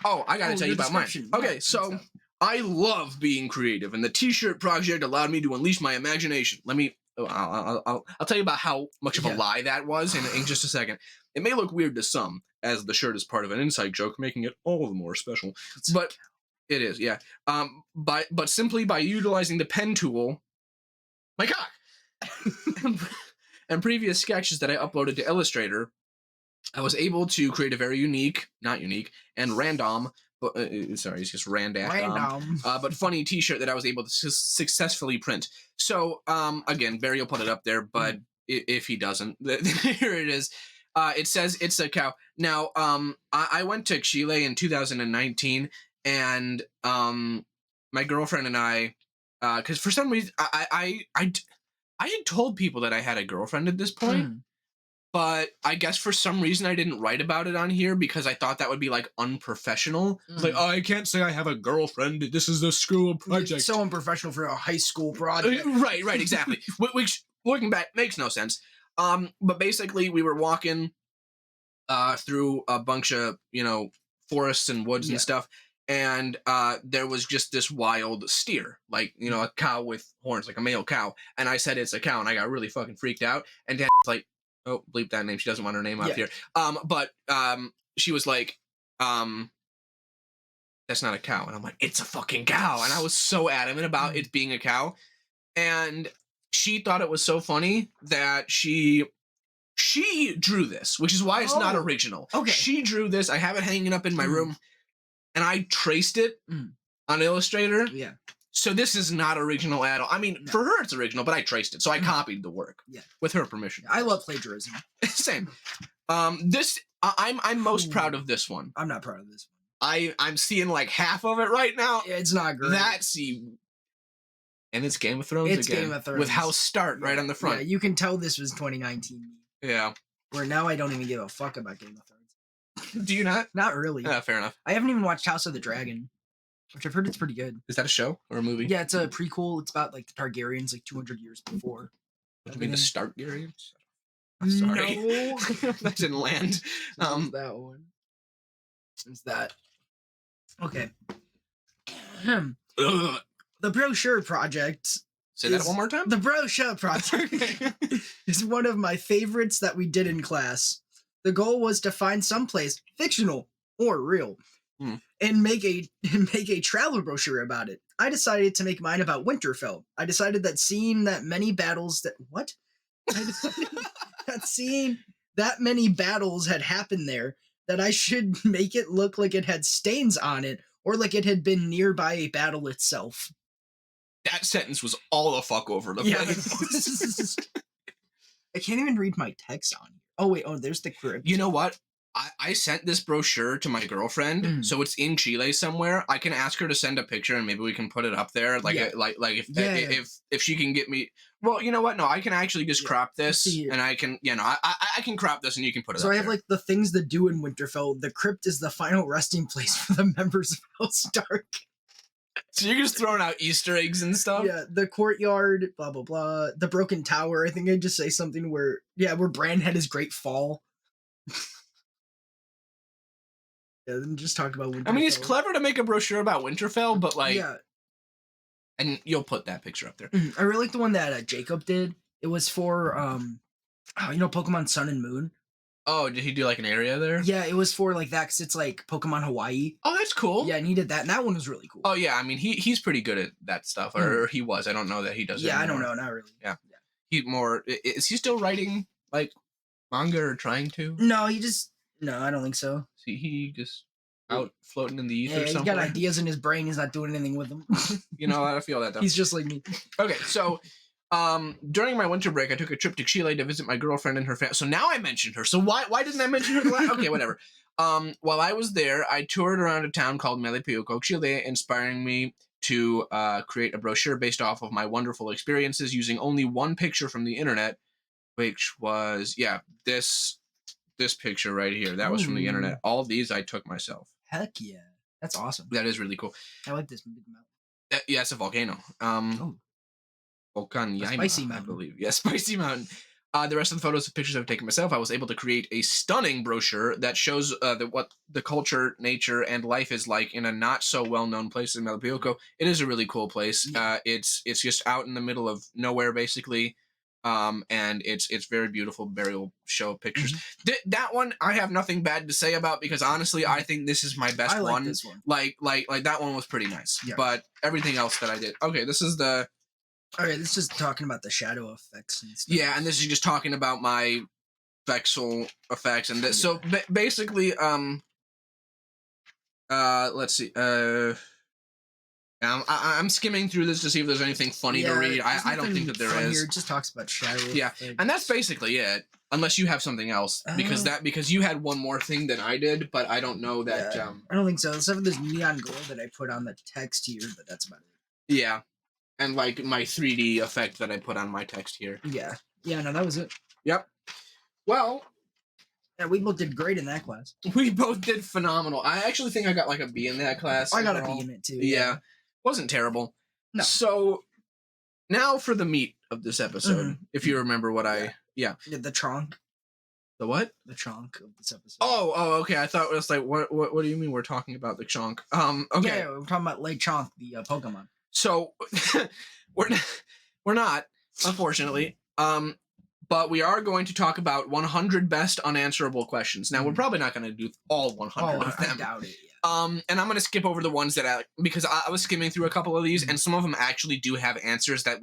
Speaker 1: Oh, I gotta tell you
Speaker 2: your
Speaker 1: about mine.
Speaker 2: description.
Speaker 1: Okay,
Speaker 2: Yeah,
Speaker 1: so
Speaker 2: what's up?
Speaker 1: I love being creative, and the t-shirt project allowed me to unleash my imagination. I'll tell you about how much of a
Speaker 2: Yeah.
Speaker 1: lie that was in just a second. It may look weird to some, as the shirt is part of an inside joke, making it all the more special. But it is, yeah. But simply by utilizing the pen tool, my cock, and previous sketches that I uploaded to Illustrator, I was able to create a very not unique, and random, but sorry, it's just random. But funny t-shirt that I was able to successfully print. So, again, Barry will put it up there, but if he doesn't, here it is. It says it's a cow. Now, I went to Chile in 2019, and my girlfriend and I, because for some reason, I had told people that I had a girlfriend at this point. But I guess for some reason I didn't write about it on here because I thought that would be like unprofessional. It's like, oh, I can't say I have a girlfriend. This is the school project.
Speaker 2: It's so unprofessional for a high school project.
Speaker 1: Right, exactly. Which looking back makes no sense. But basically we were walking through a bunch of, you know, forests and woods and stuff. And there was just this wild steer, like, you know, a cow with horns, like a male cow. And I said it's a cow, and I got really fucking freaked out. And Dan's like, oh, bleep that name. She doesn't want her name out here. But she was like, that's not a cow. And I'm like, it's a fucking cow. And I was so adamant about it being a cow. And she thought it was so funny that she drew this, which is why it's not original.
Speaker 2: Okay.
Speaker 1: She drew this. I have it hanging up in my room. And I traced it on Illustrator.
Speaker 2: Yeah.
Speaker 1: So this is not original at all. I mean, for her it's original, but I traced it. So I copied the work with her permission.
Speaker 2: I love plagiarism.
Speaker 1: Same. I'm most proud of this one.
Speaker 2: I'm not proud of this
Speaker 1: I'm seeing like half of it right now.
Speaker 2: It's not great.
Speaker 1: That scene. And it's Game of Thrones
Speaker 2: It's
Speaker 1: again.
Speaker 2: Game of Thrones.
Speaker 1: With House Start right on the front.
Speaker 2: Yeah, you can tell this was 2019.
Speaker 1: Yeah.
Speaker 2: Where now I don't even give a fuck about Game of Thrones.
Speaker 1: Do you not?
Speaker 2: Not really.
Speaker 1: Fair enough.
Speaker 2: I haven't even watched House of the Dragon, which I've heard it's pretty good.
Speaker 1: Is that a show or a movie?
Speaker 2: Yeah, it's a prequel. It's about like the Targaryens, like 200 years before.
Speaker 1: I mean the Stargaryens? I'm sorry.
Speaker 2: No.
Speaker 1: That didn't land.
Speaker 2: That one. It's that. Okay. The Brochure Project.
Speaker 1: Say that one more time?
Speaker 2: The Brochure Project is one of my favorites that we did in class. The goal was to find someplace, fictional or real, and make a travel brochure about it. I decided to make mine about Winterfell. I decided that seeing that many battles seeing that many battles had happened there, that I should make it look like it had stains on it, or like it had been nearby a battle itself.
Speaker 1: That sentence was all the fuck over the place.
Speaker 2: I can't even read my text on here. Oh, wait. Oh, there's the crypt.
Speaker 1: You know what? I sent this brochure to my girlfriend, so it's in Chile somewhere. I can ask her to send a picture, and maybe we can put it up there. If she can get me. Well, you know what? No, I can actually just crop this, and I can, I can crop this, and you can put it.
Speaker 2: So I have like the things to do in Winterfell. The crypt is the final resting place for the members of House Stark.
Speaker 1: So you're just throwing out Easter eggs and stuff?
Speaker 2: Yeah, the courtyard, blah, blah, blah. The broken tower. I think I'd just say something where Bran had his great fall. Yeah, then just talk about Winterfell.
Speaker 1: I mean, it's clever to make a brochure about Winterfell, but like...
Speaker 2: Yeah.
Speaker 1: And you'll put that picture up there.
Speaker 2: I really like the one that Jacob did. It was for, Pokemon Sun and Moon.
Speaker 1: Oh, did he do like an area there?
Speaker 2: Yeah, it was for like that because it's like Pokemon Hawaii.
Speaker 1: Oh, that's cool.
Speaker 2: Yeah, and he did that, and that one was really cool.
Speaker 1: Oh yeah, I mean he's pretty good at that stuff, or he was. I don't know that he does.
Speaker 2: Yeah,
Speaker 1: it
Speaker 2: I don't know, not really.
Speaker 1: Yeah, is he still writing like manga or trying to?
Speaker 2: No, I don't think so.
Speaker 1: See, he just out floating in the ether.
Speaker 2: Yeah, he's got ideas in his brain. He's not doing anything with them.
Speaker 1: You know, I feel that.
Speaker 2: He's just like me.
Speaker 1: Okay, so. During my winter break, I took a trip to Chile to visit my girlfriend and her family. So now I mentioned her. So why didn't I mention her? Okay, whatever. While I was there, I toured around a town called Melipeuco, Chile, inspiring me to create a brochure based off of my wonderful experiences using only one picture from the internet, which was, this picture right here. That was from the internet. All of these I took myself.
Speaker 2: Heck yeah. That's awesome.
Speaker 1: That is really cool.
Speaker 2: I like this.
Speaker 1: Yeah, it's a volcano. Volcan Yaima,
Speaker 2: Spicy Mountain.
Speaker 1: I believe. Yeah, Spicy Mountain. The rest of the photos and pictures I've taken myself, I was able to create a stunning brochure that shows what the culture, nature, and life is like in a not so well-known place in Melipeuco. It is a really cool place. It's just out in the middle of nowhere, basically, and it's very beautiful. Burial show pictures. That one I have nothing bad to say about because honestly, I think this is my best one.
Speaker 2: This one.
Speaker 1: Like that one was pretty nice. Yeah. But everything else that I did. Okay, this is the.
Speaker 2: All right, this is just talking about the shadow effects and stuff.
Speaker 1: Yeah, and this is just talking about my vexel effects and this. So basically, let's see. I'm skimming through this to see if there's anything funny to read. I don't think that there is.
Speaker 2: Here. It just talks about shadow.
Speaker 1: Yeah,
Speaker 2: effects.
Speaker 1: And that's basically it. Unless you have something else, because you had one more thing than I did, but I don't know that.
Speaker 2: Yeah, I don't think so. Except for this neon gold that I put on the text here, but that's about it.
Speaker 1: Yeah. And like my 3D effect that I put on my text here.
Speaker 2: Yeah. Yeah, no, that was it.
Speaker 1: Yep. Well.
Speaker 2: Yeah, we both did great in that class.
Speaker 1: We both did phenomenal. I actually think I got like a B in that class.
Speaker 2: I got a B in it too.
Speaker 1: Yeah. Wasn't terrible.
Speaker 2: No.
Speaker 1: So now for the meat of this episode. If you remember what
Speaker 2: The trunk.
Speaker 1: The what?
Speaker 2: The chunk of this episode.
Speaker 1: Oh, okay. I thought it was like, what do you mean we're talking about the chunk? Okay.
Speaker 2: Yeah, we're talking about Lechonk, the Pokemon.
Speaker 1: So we're not, unfortunately. But we are going to talk about 100 best unanswerable questions. Now we're probably not going to do all 100 of them.
Speaker 2: I doubt it.
Speaker 1: Yeah. And I'm going to skip over the ones that because I was skimming through a couple of these, and some of them actually do have answers that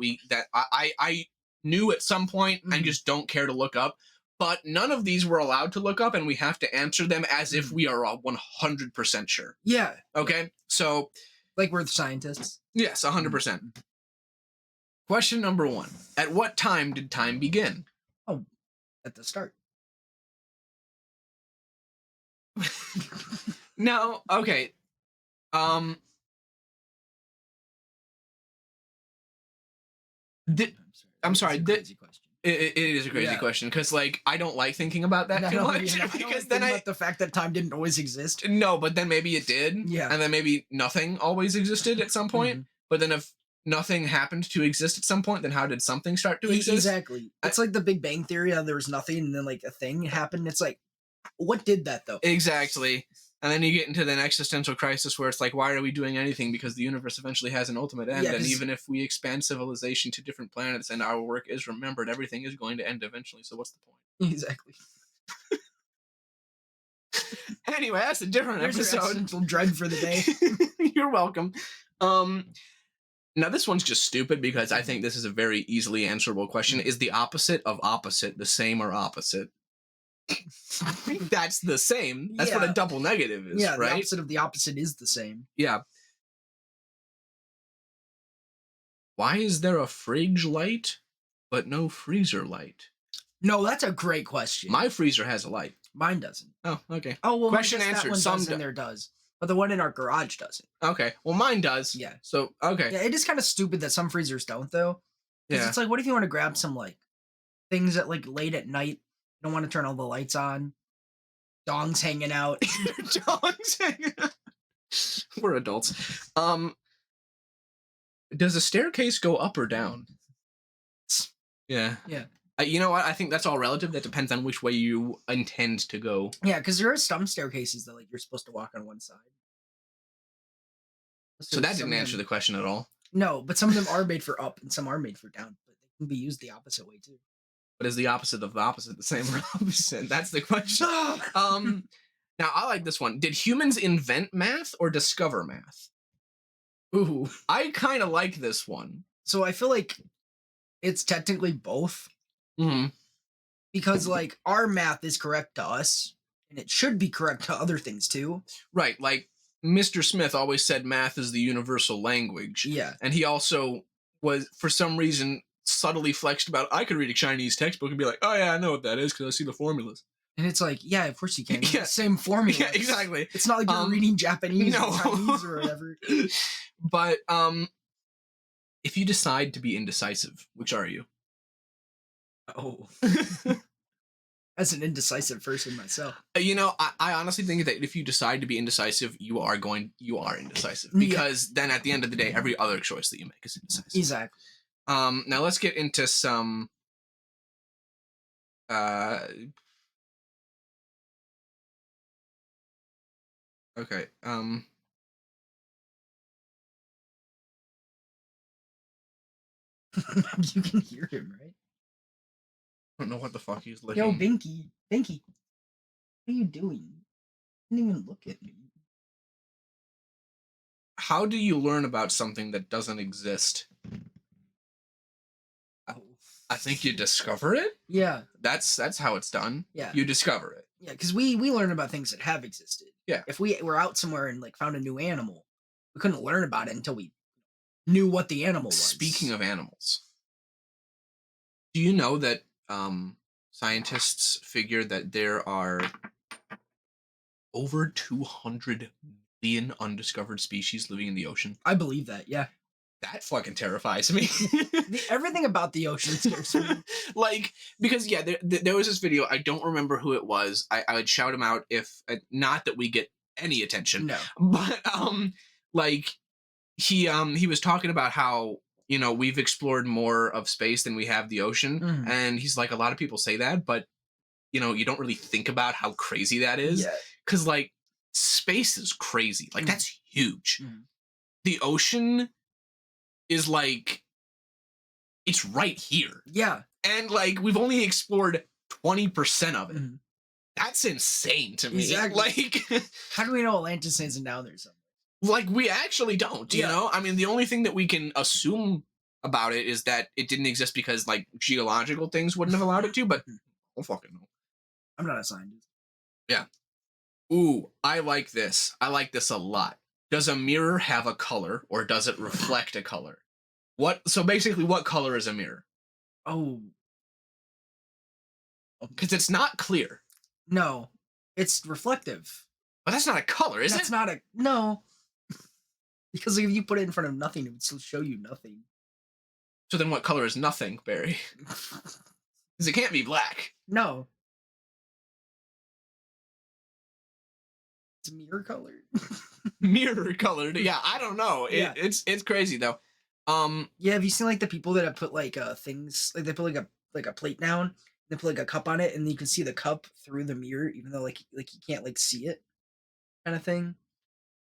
Speaker 1: I knew at some point and just don't care to look up. But none of these we're allowed to look up, and we have to answer them as if we are 100% sure.
Speaker 2: Yeah.
Speaker 1: Okay. So.
Speaker 2: Like we're the scientists.
Speaker 1: Yes, 100%. Question number 1. At what time did time begin?
Speaker 2: Oh, at the start.
Speaker 1: Now, okay. Um, I'm sorry.
Speaker 2: It's a crazy question.
Speaker 1: It is a crazy
Speaker 2: Yeah.
Speaker 1: question because, like, I don't like thinking about that
Speaker 2: I
Speaker 1: too
Speaker 2: don't,
Speaker 1: much
Speaker 2: yeah, I don't
Speaker 1: because
Speaker 2: like
Speaker 1: then
Speaker 2: thinking about the fact that time didn't always exist.
Speaker 1: no, but then maybe it did,
Speaker 2: Yeah.
Speaker 1: and then maybe nothing always existed at some point.
Speaker 2: Mhm.
Speaker 1: But then if nothing happened to exist at some point, then how did something start to exist?
Speaker 2: Exactly. It's like the Big Bang Theory. How there was nothing, and then like a thing happened. It's like, what did that though?
Speaker 1: Exactly. And then you get into an existential crisis where it's like, why are we doing anything? Because the universe eventually has an ultimate end.
Speaker 2: Yeah,
Speaker 1: And
Speaker 2: 'cause-
Speaker 1: even if we expand civilization to different planets and our work is remembered, everything is going to end eventually. So what's the point?
Speaker 2: Exactly.
Speaker 1: Anyway, that's a different
Speaker 2: Here's your
Speaker 1: episode.
Speaker 2: existential dread for the day.
Speaker 1: You're welcome. Now this one's just stupid because I think this is a very easily answerable question. Is the opposite of opposite the same or opposite? I think that's the same. That's what a
Speaker 2: Yeah.
Speaker 1: double negative is,
Speaker 2: Yeah, the
Speaker 1: right?
Speaker 2: opposite of the opposite is the same.
Speaker 1: Yeah. Why is there a fridge light but no freezer light?
Speaker 2: No, that's a great question.
Speaker 1: My freezer has a light.
Speaker 2: Mine doesn't.
Speaker 1: Oh, okay.
Speaker 2: Oh well,
Speaker 1: Question
Speaker 2: I guess
Speaker 1: answered.
Speaker 2: That one
Speaker 1: Some
Speaker 2: does, and there does, but the one in our garage doesn't.
Speaker 1: Okay. Well, mine does.
Speaker 2: Yeah.
Speaker 1: So, okay.
Speaker 2: Yeah, it is kind of stupid that some freezers don't though. Because
Speaker 1: Yeah.
Speaker 2: it's like, what if you want to grab some like things at like late at night? You don't want to turn all the lights on. Dongs hanging out.
Speaker 1: Dogs. We're adults. Does a staircase go up or down? Yeah.
Speaker 2: Yeah.
Speaker 1: You know what? I think that's all relative. That depends on which way you intend to go.
Speaker 2: Yeah, because there are some staircases that like you're supposed to walk on one side.
Speaker 1: So that
Speaker 2: some
Speaker 1: didn't
Speaker 2: of
Speaker 1: answer
Speaker 2: them-
Speaker 1: the question at all.
Speaker 2: No, but some of them are made for up and some are made for down, but they can be used the opposite way too.
Speaker 1: But is the opposite of the opposite the same or opposite? That's the question. Now I like this one. Did humans invent math or discover math?
Speaker 2: Ooh.
Speaker 1: I kind of like this one.
Speaker 2: So I feel like it's technically both.
Speaker 1: Mm-hmm.
Speaker 2: Because like our math is correct to us, and it should be correct to other things too.
Speaker 1: Right, like Mr. Smith always said math is the universal language.
Speaker 2: Yeah.
Speaker 1: And he also was, for some reason, subtly flexed about, I could read a Chinese textbook and be like, oh yeah, I know what that is because I see the formulas.
Speaker 2: And it's like, yeah, of course you can.
Speaker 1: Yeah.
Speaker 2: Same formula.
Speaker 1: Yeah, exactly.
Speaker 2: It's not like you're reading Japanese
Speaker 1: no.
Speaker 2: or Chinese or whatever.
Speaker 1: But if you decide to be indecisive, which are you?
Speaker 2: Oh. As an indecisive person myself.
Speaker 1: You know, I honestly think that if you decide to be indecisive, you are indecisive. Because then at the end of the day, every other choice that you make is indecisive.
Speaker 2: Exactly.
Speaker 1: Now let's get into some okay.
Speaker 2: You can hear him, right?
Speaker 1: I don't know what the fuck he's looking.
Speaker 2: Yo, Binky. Binky. What are you doing? You didn't even look at me.
Speaker 1: How do you learn about something that doesn't exist?
Speaker 2: Oh.
Speaker 1: I think you discover it.
Speaker 2: Yeah.
Speaker 1: That's how it's done.
Speaker 2: Yeah.
Speaker 1: You discover it.
Speaker 2: Yeah, because we learn about things that have existed.
Speaker 1: Yeah.
Speaker 2: If we were out somewhere and like found a new animal, we couldn't learn about it until we knew what the animal was.
Speaker 1: Speaking of animals, do you know that scientists figure that there are over 200 million undiscovered species living in the ocean?
Speaker 2: I believe that, yeah.
Speaker 1: That fucking terrifies me.
Speaker 2: Everything about the ocean scares me.
Speaker 1: Like, because yeah, there was this video. I don't remember who it was. I would shout him out if not that we get any attention.
Speaker 2: No.
Speaker 1: But like he was talking about how, you know, we've explored more of space than we have the ocean,
Speaker 2: Mhm.
Speaker 1: and he's like, a lot of people say that, but you know, you don't really think about how crazy that is,
Speaker 2: Yeah.
Speaker 1: because like space is crazy. Like that's huge.
Speaker 2: Mhm.
Speaker 1: The ocean is like, it's right here.
Speaker 2: Yeah.
Speaker 1: And like we've only explored 20% of it.
Speaker 2: Mhm.
Speaker 1: That's insane to me.
Speaker 2: Exactly.
Speaker 1: Like
Speaker 2: How do we know Atlantis isn't down there somewhere?
Speaker 1: like we actually don't, you
Speaker 2: Yeah.
Speaker 1: know? I mean, the only thing that we can assume about it is that it didn't exist because like geological things wouldn't have allowed it to, but I don't fucking know.
Speaker 2: I'm not a scientist.
Speaker 1: Yeah. Ooh, I like this. I like this a lot. Does a mirror have a color or does it reflect a color? So basically what color is a mirror?
Speaker 2: Oh.
Speaker 1: Because it's not clear.
Speaker 2: No. It's reflective.
Speaker 1: But that's not a color, is
Speaker 2: That's
Speaker 1: it?
Speaker 2: not a no. Because if you put it in front of nothing, it would still show you nothing.
Speaker 1: So then what color is nothing, Barry? Because it can't be black.
Speaker 2: No. It's mirror colored.
Speaker 1: Mirror colored. Yeah, I don't know.
Speaker 2: Yeah.
Speaker 1: It's crazy though.
Speaker 2: Yeah, have you seen like the people that have put like things like they put like a plate down, they put like a cup on it, and you can see the cup through the mirror, even though like you can't like see it, kind of thing.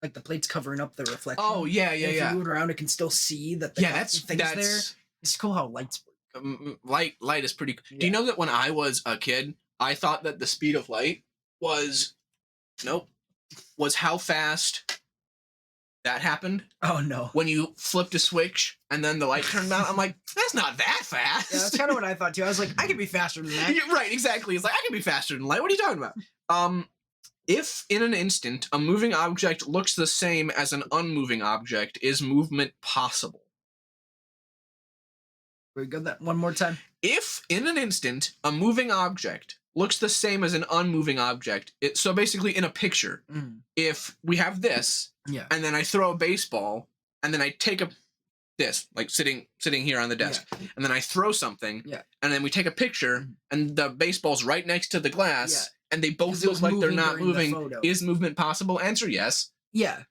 Speaker 2: Like the plate's covering up the reflection.
Speaker 1: Oh yeah,
Speaker 2: And
Speaker 1: yeah,
Speaker 2: if
Speaker 1: yeah.
Speaker 2: you move it around, it can still see that the
Speaker 1: Yeah,
Speaker 2: cup
Speaker 1: that's
Speaker 2: thing is there. It's cool how lights work.
Speaker 1: light is pretty.
Speaker 2: Yeah.
Speaker 1: Do you know that when I was a kid, I thought that the speed of light was how fast that happened
Speaker 2: Oh no.
Speaker 1: when you flipped a switch and then the light turned on. I'm like, that's not that fast.
Speaker 2: Yeah, that's kind of what I thought too. I was like, I could be faster than that.
Speaker 1: Yeah, right, exactly. It's like I can be faster than light. What are you talking about? If in an instant a moving object looks the same as an unmoving object, is movement possible?
Speaker 2: We got that one more time.
Speaker 1: If in an instant a moving object looks the same as an unmoving object, so basically in a picture, if we have this,
Speaker 2: Yeah.
Speaker 1: and then I throw a baseball, and then I take this, like sitting here on the desk, and then I throw something, and then we take a picture, and the baseball's right next to the glass, and they both look like they're not moving. Is movement possible? Answer yes.
Speaker 2: Yeah.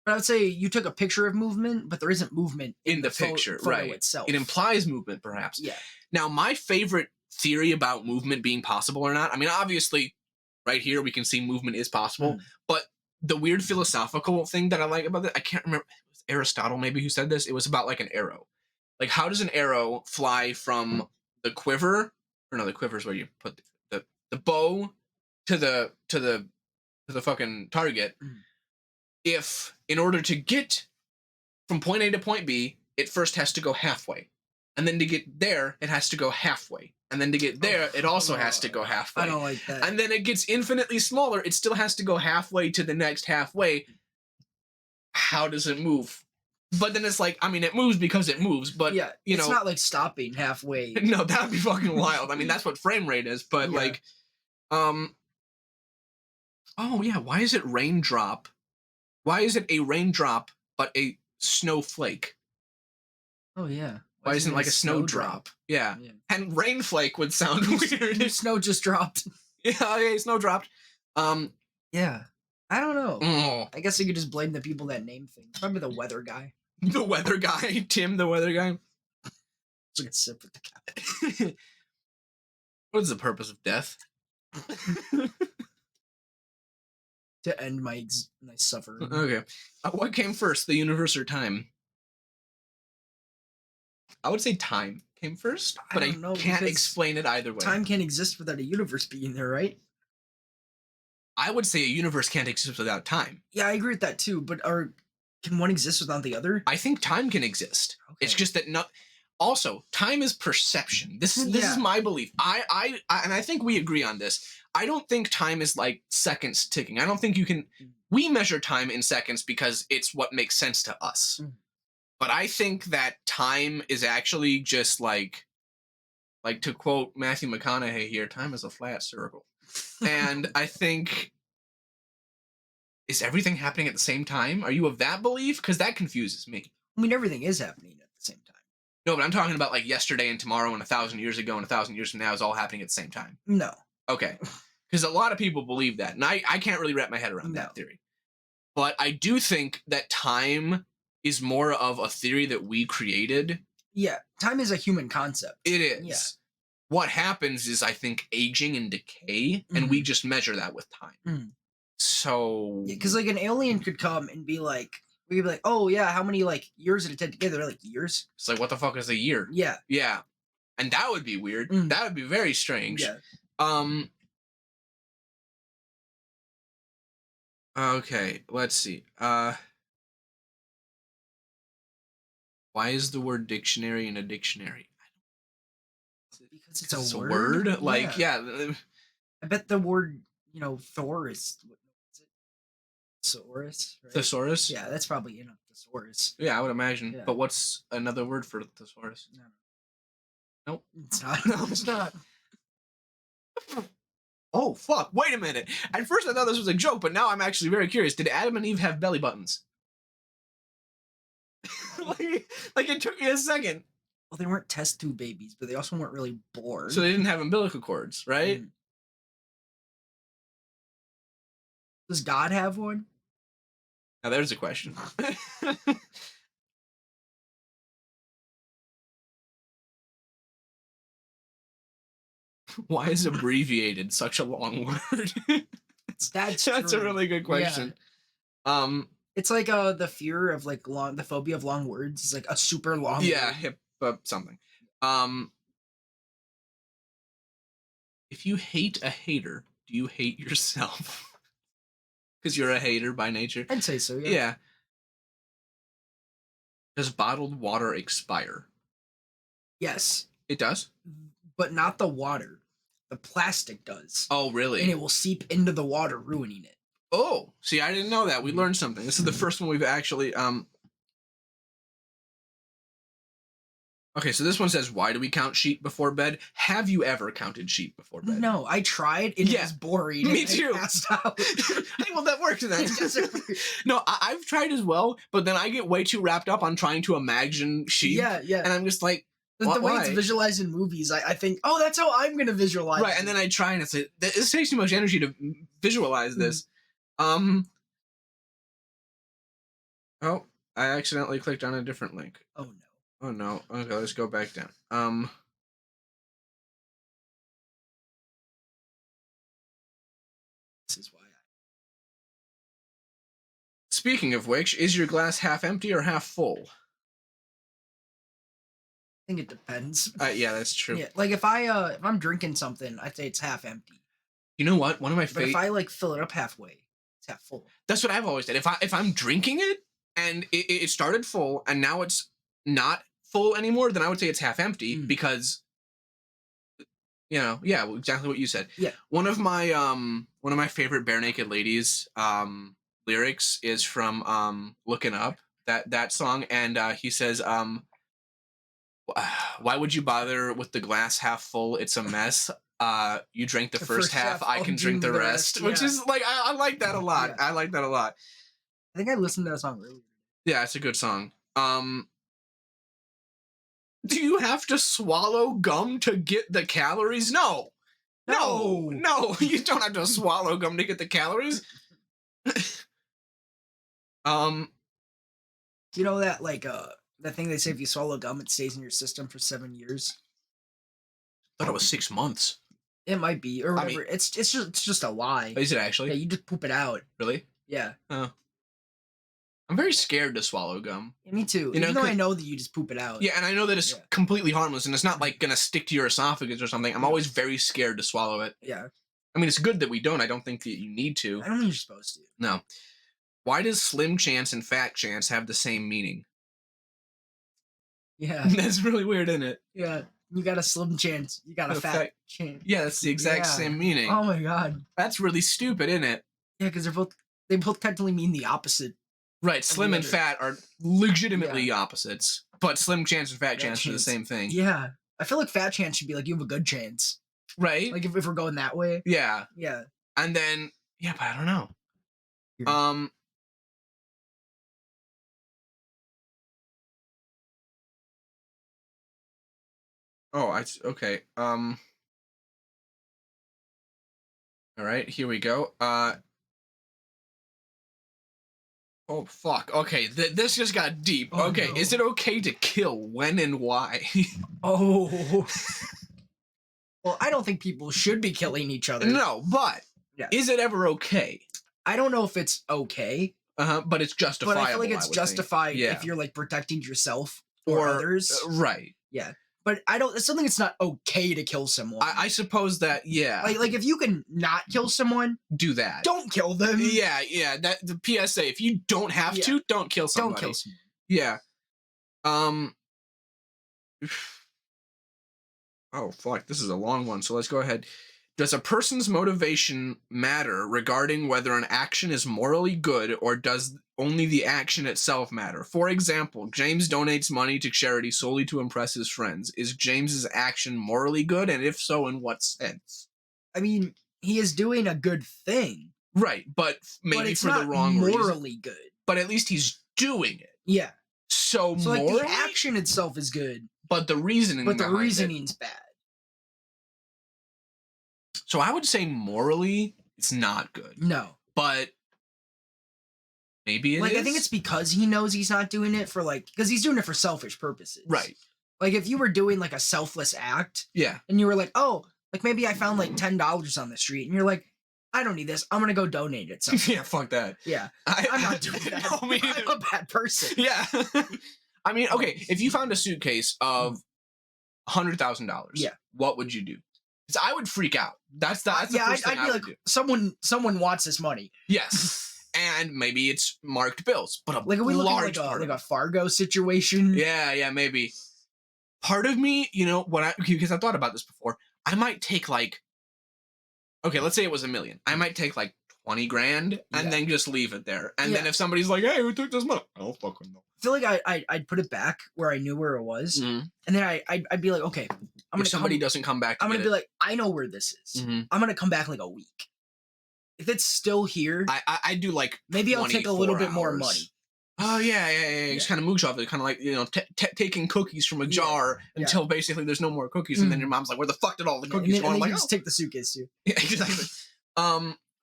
Speaker 2: But I would say you took a picture of movement, but there isn't movement
Speaker 1: in the picture,
Speaker 2: photo
Speaker 1: right?
Speaker 2: Itself.
Speaker 1: It implies movement, perhaps.
Speaker 2: Yeah.
Speaker 1: Now, my favorite theory about movement being possible or not, I mean, obviously, right here we can see movement is possible, but the weird philosophical thing that I like about it, I can't remember, it was Aristotle maybe who said this, it was about like an arrow. Like, how does an arrow fly from the quiver, or no, the quiver is where you put the bow to the fucking target, if in order to get from point A to point B, it first has to go halfway. And then to get there, it has to go halfway. And then to get there, it also has to go halfway.
Speaker 2: I don't like that.
Speaker 1: And then it gets infinitely smaller. It still has to go halfway to the next halfway. How does it move? But then it's like, I mean, it moves because it moves, but,
Speaker 2: yeah,
Speaker 1: you know.
Speaker 2: It's not like stopping halfway.
Speaker 1: No, that would be fucking wild. I mean, that's what frame rate is, but like, oh yeah, why is it raindrop? Why is it a raindrop, but a snowflake?
Speaker 2: Oh, yeah.
Speaker 1: Why isn't it like a snowdrop? Yeah. And rainflake would sound weird.
Speaker 2: Snow just dropped.
Speaker 1: Yeah, okay, snow dropped.
Speaker 2: Yeah. I don't know.
Speaker 1: Oh.
Speaker 2: I guess you could just blame the people that name things. Probably the weather guy.
Speaker 1: The weather guy. Tim, the weather guy.
Speaker 2: Just like a sip with the cat.
Speaker 1: What is the purpose of death?
Speaker 2: To end my suffering.
Speaker 1: Okay. What came first, the universe or time? I would say time came first, but I can't explain it either way.
Speaker 2: Time can't exist without a universe being there, right?
Speaker 1: I would say a universe can't exist without time.
Speaker 2: Yeah, I agree with that too, but can one exist without the other?
Speaker 1: I think time can exist. Okay. It's just that also, time is perception. This is my belief. I and I think we agree on this. I don't think time is like seconds ticking. I don't think you can. We measure time in seconds because it's what makes sense to us. But I think that time is actually just like to quote Matthew McConaughey here, time is a flat circle. And I think, is everything happening at the same time? Are you of that belief? Because that confuses me.
Speaker 2: I mean, everything is happening at the same time.
Speaker 1: No, but I'm talking about like yesterday and tomorrow and 1,000 years ago and 1,000 years from now is all happening at the same time.
Speaker 2: No.
Speaker 1: Okay. Because a lot of people believe that. And I can't really wrap my head around that theory. But I do think that time is more of a theory that we created.
Speaker 2: Yeah. Time is a human concept.
Speaker 1: It is. Yeah. What happens is, I think, aging and decay, and we just measure that with time. So...
Speaker 2: Because, like, an alien could come and be like, we'd be like, oh, yeah, how many, like, years did it take to get there? Like, years?
Speaker 1: It's like, what the fuck is a year?
Speaker 2: Yeah.
Speaker 1: Yeah. And that would be weird. That would be very strange.
Speaker 2: Yeah.
Speaker 1: Okay, let's see. Why is the word dictionary in a dictionary?
Speaker 2: Because it's a
Speaker 1: word? Like, yeah.
Speaker 2: I bet the word, Thor is... What is it? Thesaurus? Right?
Speaker 1: Thesaurus?
Speaker 2: Yeah, that's probably in a thesaurus.
Speaker 1: Yeah, I would imagine.
Speaker 2: Yeah.
Speaker 1: But what's another word for thesaurus?
Speaker 2: No.
Speaker 1: Nope.
Speaker 2: It's not.
Speaker 1: No, it's not. Oh, fuck. Wait a minute. At first I thought this was a joke, but now I'm actually very curious. Did Adam and Eve have belly buttons? like it took me a second.
Speaker 2: Well, they weren't test tube babies, but they also weren't really born.
Speaker 1: So they didn't have umbilical cords, right?
Speaker 2: Does God have one?
Speaker 1: Now there's a question. Why is abbreviated such a long word?
Speaker 2: That's
Speaker 1: a really good question. Yeah.
Speaker 2: It's like the fear of like the phobia of long words is like a super long
Speaker 1: word. Something. If you hate a hater, do you hate yourself? Because you're a hater by nature.
Speaker 2: I'd say so,
Speaker 1: Yeah. Does bottled water expire?
Speaker 2: Yes.
Speaker 1: It does?
Speaker 2: But not the water. The plastic does.
Speaker 1: Oh, really?
Speaker 2: And it will seep into the water, ruining it.
Speaker 1: Oh, see, I didn't know that. We learned something. This is the first one we've actually Okay, so this one says, why do we count sheep before bed? Have you ever counted sheep before bed?
Speaker 2: No, I tried. It was boring.
Speaker 1: Me too.
Speaker 2: I passed out.
Speaker 1: Hey, well, that worked then. No, I've tried as well, but then I get way too wrapped up on trying to imagine sheep.
Speaker 2: Yeah.
Speaker 1: And I'm just like,
Speaker 2: the way it's visualized in movies, I think, oh, that's how I'm going to visualize it.
Speaker 1: Right, and then I try and it's like, this takes too much energy to visualize this. Oh, I accidentally clicked on a different link.
Speaker 2: Oh, no.
Speaker 1: Oh, no. Okay, let's go back down.
Speaker 2: This is why
Speaker 1: Speaking of which, is your glass half empty or half full?
Speaker 2: I think it depends.
Speaker 1: Yeah, that's true.
Speaker 2: Yeah, like if I'm drinking something, I'd say it's half empty.
Speaker 1: You know what? One of my
Speaker 2: But if I like fill it up halfway, it's half full.
Speaker 1: That's what I've always said. If I'm drinking it and it started full and now it's not full anymore, then I would say it's half empty because, exactly what you said.
Speaker 2: Yeah.
Speaker 1: One of my favorite Bare Naked Ladies lyrics is from Looking Up, that song, and he says, why would you bother with the glass half full? It's a mess. You drank the first half, I can drink the rest. Which is like, I like that a lot. Yeah. I like that a lot.
Speaker 2: I think I listened to that song earlier.
Speaker 1: Yeah, it's a good song. Do you have to swallow gum to get the calories? No, you don't have to swallow gum to get the calories.
Speaker 2: You know that like that thing they say if you swallow gum, it stays in your system for 7 years.
Speaker 1: I thought it was 6 months.
Speaker 2: It might be, or whatever. I mean, it's just a lie.
Speaker 1: Is it actually?
Speaker 2: Yeah, you just poop it out.
Speaker 1: Really?
Speaker 2: Yeah.
Speaker 1: Oh. I'm very scared to swallow gum.
Speaker 2: Yeah, me too. Even though I know that you just poop it out.
Speaker 1: Yeah, and I know that it's completely harmless and it's not like gonna stick to your esophagus or something. I'm always very scared to swallow it.
Speaker 2: Yeah.
Speaker 1: I mean, it's good that we don't. I don't think that you need to.
Speaker 2: I don't think you're supposed to.
Speaker 1: No. Why does Slim Chance and Fat Chance have the same meaning?
Speaker 2: Yeah.
Speaker 1: That's really weird, isn't it?
Speaker 2: Yeah. You got a Slim Chance. You got a fat chance.
Speaker 1: Yeah, that's the exact same meaning.
Speaker 2: Oh my god.
Speaker 1: That's really stupid, isn't it?
Speaker 2: Yeah, because they both technically mean the opposite.
Speaker 1: Right, slim and fat are legitimately opposites, but Slim Chance and Fat Chance are the same thing.
Speaker 2: Yeah. I feel like Fat Chance should be like, you have a good chance.
Speaker 1: Right?
Speaker 2: Like if we're going that way.
Speaker 1: Yeah.
Speaker 2: Yeah.
Speaker 1: And then, but I don't know. Okay. All right, here we go. Oh, fuck. Okay, this just got deep. Oh, okay, no. Is it okay to kill? When and why?
Speaker 2: Oh. Well, I don't think people should be killing each other.
Speaker 1: No, but is it ever okay?
Speaker 2: I don't know if it's okay.
Speaker 1: But it's justifiable.
Speaker 2: But I feel like it's justified if you're like protecting yourself or others.
Speaker 1: Right.
Speaker 2: Yeah. But it's something that's not okay to kill someone.
Speaker 1: I suppose that,
Speaker 2: Like if you can not kill someone,
Speaker 1: do that.
Speaker 2: Don't kill them.
Speaker 1: Yeah. That the PSA. If you don't have to, don't kill somebody.
Speaker 2: Don't kill someone.
Speaker 1: Yeah. Oh fuck, this is a long one. So let's go ahead. Does a person's motivation matter regarding whether an action is morally good, or does only the action itself matter? For example, James donates money to charity solely to impress his friends. Is James's action morally good, and if so, in what sense?
Speaker 2: I mean, he is doing a good thing,
Speaker 1: Right, but
Speaker 2: but
Speaker 1: maybe
Speaker 2: it's
Speaker 1: for
Speaker 2: not
Speaker 1: the wrong reason.
Speaker 2: morally good.
Speaker 1: But at least he's doing it.
Speaker 2: Yeah.
Speaker 1: So
Speaker 2: So like
Speaker 1: morally,
Speaker 2: the action itself is good,
Speaker 1: but the reasoning
Speaker 2: but the
Speaker 1: behind it.
Speaker 2: reasoning's bad.
Speaker 1: So I would say morally, it's not good.
Speaker 2: No.
Speaker 1: But maybe it
Speaker 2: Like
Speaker 1: is.
Speaker 2: I think it's because he knows he's not doing it for like because he's doing it for selfish purposes.
Speaker 1: right.
Speaker 2: Like if you were doing like a selfless act
Speaker 1: Yeah.
Speaker 2: and you were like, oh, like maybe I found like $10 on the street and you're like, I don't need this. I'm gonna go donate it somewhere.
Speaker 1: Yeah, fuck that.
Speaker 2: Yeah.
Speaker 1: I'm
Speaker 2: not doing that.
Speaker 1: No, me
Speaker 2: I'm
Speaker 1: neither.
Speaker 2: a bad person.
Speaker 1: Yeah. I mean, okay, if you found a suitcase of $100,000,
Speaker 2: Yeah.
Speaker 1: what would you do? Because I would freak out. That's the first thing
Speaker 2: I'd be
Speaker 1: would
Speaker 2: like,
Speaker 1: do.
Speaker 2: someone wants this money.
Speaker 1: Yes. And maybe it's marked bills, but a
Speaker 2: Like are we looking
Speaker 1: large
Speaker 2: at
Speaker 1: part
Speaker 2: like
Speaker 1: of
Speaker 2: a Fargo situation?
Speaker 1: Yeah, maybe. Part of me, because I've thought about this before, I might take like, okay, let's say it was $1 million. I might take like 20 grand and
Speaker 2: Yeah.
Speaker 1: then just leave it there. And then
Speaker 2: Yeah.
Speaker 1: if somebody's like, hey, who took this money? I don't fucking know.
Speaker 2: I feel like I'd put it back where I knew where it was, and then I'd be like, okay,
Speaker 1: If somebody doesn't come back,
Speaker 2: I'm gonna be like, I know where this is.
Speaker 1: Mhm.
Speaker 2: I'm gonna come back like a week. If it's still here,
Speaker 1: I do like
Speaker 2: maybe I'll take a little bit more
Speaker 1: hours.
Speaker 2: money.
Speaker 1: Oh yeah. Just kind of mooch off it, kind of like taking cookies from a jar until basically there's no more cookies, and then your mom's like, "Where the fuck did all the cookies go?"
Speaker 2: And
Speaker 1: I'm
Speaker 2: then
Speaker 1: like,
Speaker 2: you just take the suitcase too.
Speaker 1: Yeah, exactly.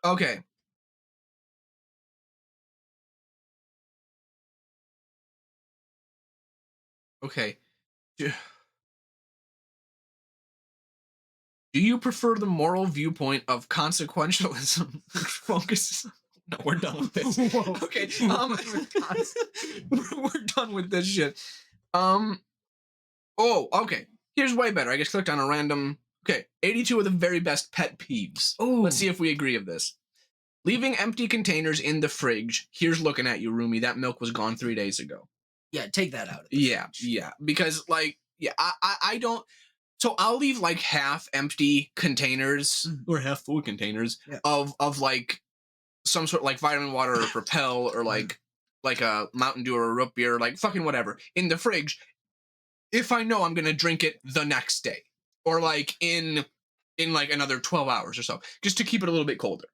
Speaker 1: Okay. Okay. Do you prefer the moral viewpoint of consequentialism, which focuses? No, we're done with this.
Speaker 2: Whoa.
Speaker 1: Okay. We're done with this shit. Oh, okay. Here's way better. I just clicked on a random. Okay, 82 of the very best pet peeves.
Speaker 2: Ooh.
Speaker 1: Let's see if we agree of this. Leaving empty containers in the fridge. Here's looking at you, Rumi. That milk was gone 3 days ago.
Speaker 2: Yeah, take that out. Of the fridge.
Speaker 1: Yeah. Because I don't. So I'll leave like half empty containers or half full containers of like some sort of like vitamin water or Propel or like a Mountain Dew or a root beer, like fucking whatever in the fridge. If I know I'm gonna drink it the next day or like in like another 12 hours or so, just to keep it a little bit colder.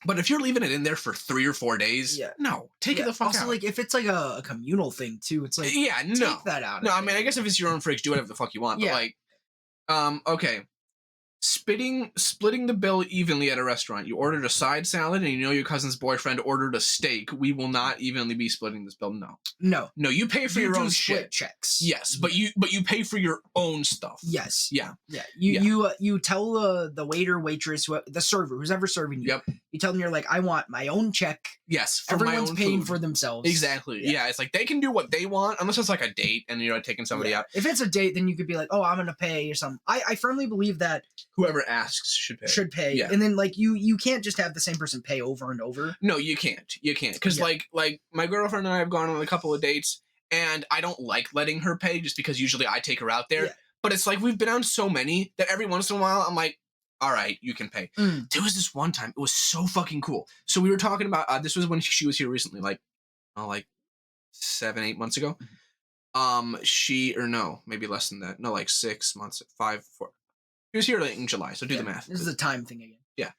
Speaker 1: But if you're leaving it in there for 3 or 4 days, no, take it the fuck out.
Speaker 2: Also, like if it's like a communal thing too, it's like take that out.
Speaker 1: No, I mean I guess if it's your own fridge, do whatever the fuck you want. But like, okay. Splitting the bill evenly at a restaurant. You ordered a side salad and you know your cousin's boyfriend ordered a steak. We will not evenly be splitting this bill. No, you pay for your own shit.
Speaker 2: Checks.
Speaker 1: Yes, but you pay for your own stuff.
Speaker 2: Yes.
Speaker 1: Yeah.
Speaker 2: You tell the waiter, waitress, the server, who's ever serving you.
Speaker 1: Yep.
Speaker 2: You tell them you're like, I want my own check.
Speaker 1: Yes. For
Speaker 2: Everyone's
Speaker 1: my own
Speaker 2: paying
Speaker 1: food.
Speaker 2: for themselves.
Speaker 1: Exactly. Yeah. It's like they can do what they want unless it's like a date and you're taking somebody out.
Speaker 2: If it's a date, then you could be like, oh, I'm gonna pay or something. I firmly believe that
Speaker 1: whoever asks should pay.
Speaker 2: Yeah. And then like you can't just have the same person pay over and over.
Speaker 1: No, you can't. Because like my girlfriend and I have gone on a couple of dates and I don't like letting her pay just because usually I take her out there. Yeah. But it's like we've been on so many that every once in a while I'm like, all right, you can pay. There was this one time, it was so fucking cool. So we were talking about this was when she was here recently, like 7-8 months ago. Maybe less than that. No, like 6 months, 5, 4. He was here in July, so do the math.
Speaker 2: This is a time thing again.
Speaker 1: Yeah.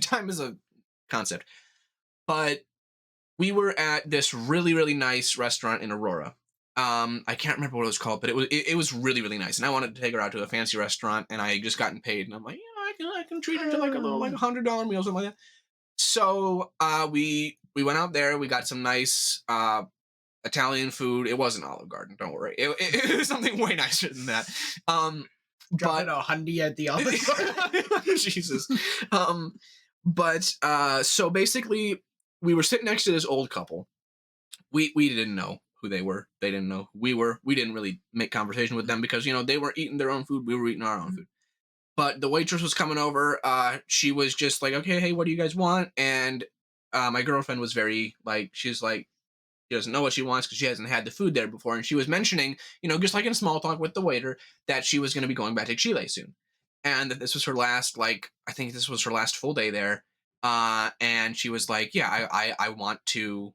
Speaker 1: Time is a concept. But we were at this really, really nice restaurant in Aurora. I can't remember what it was called, but it was really, really nice. And I wanted to take her out to a fancy restaurant, and I had just gotten paid. And I'm like, I can treat her to like a little like $100 meal, something like that. So we went out there. We got some nice Italian food. It wasn't Olive Garden, don't worry. It was something way nicer than that.
Speaker 2: Dropping a hundy at the Olive Garden.
Speaker 1: Jesus. So basically we were sitting next to this old couple. We didn't know who they were. They didn't know who we were. We didn't really make conversation with them because, they were eating their own food. We were eating our own food. But the waitress was coming over. She was just like, okay, hey, what do you guys want? And my girlfriend was very she's like, she doesn't know what she wants because she hasn't had the food there before. And she was mentioning, just like in small talk with the waiter, that she was going to be going back to Chile soon. And that this was her last, I think this was her last full day there. And she was like, yeah, I want to,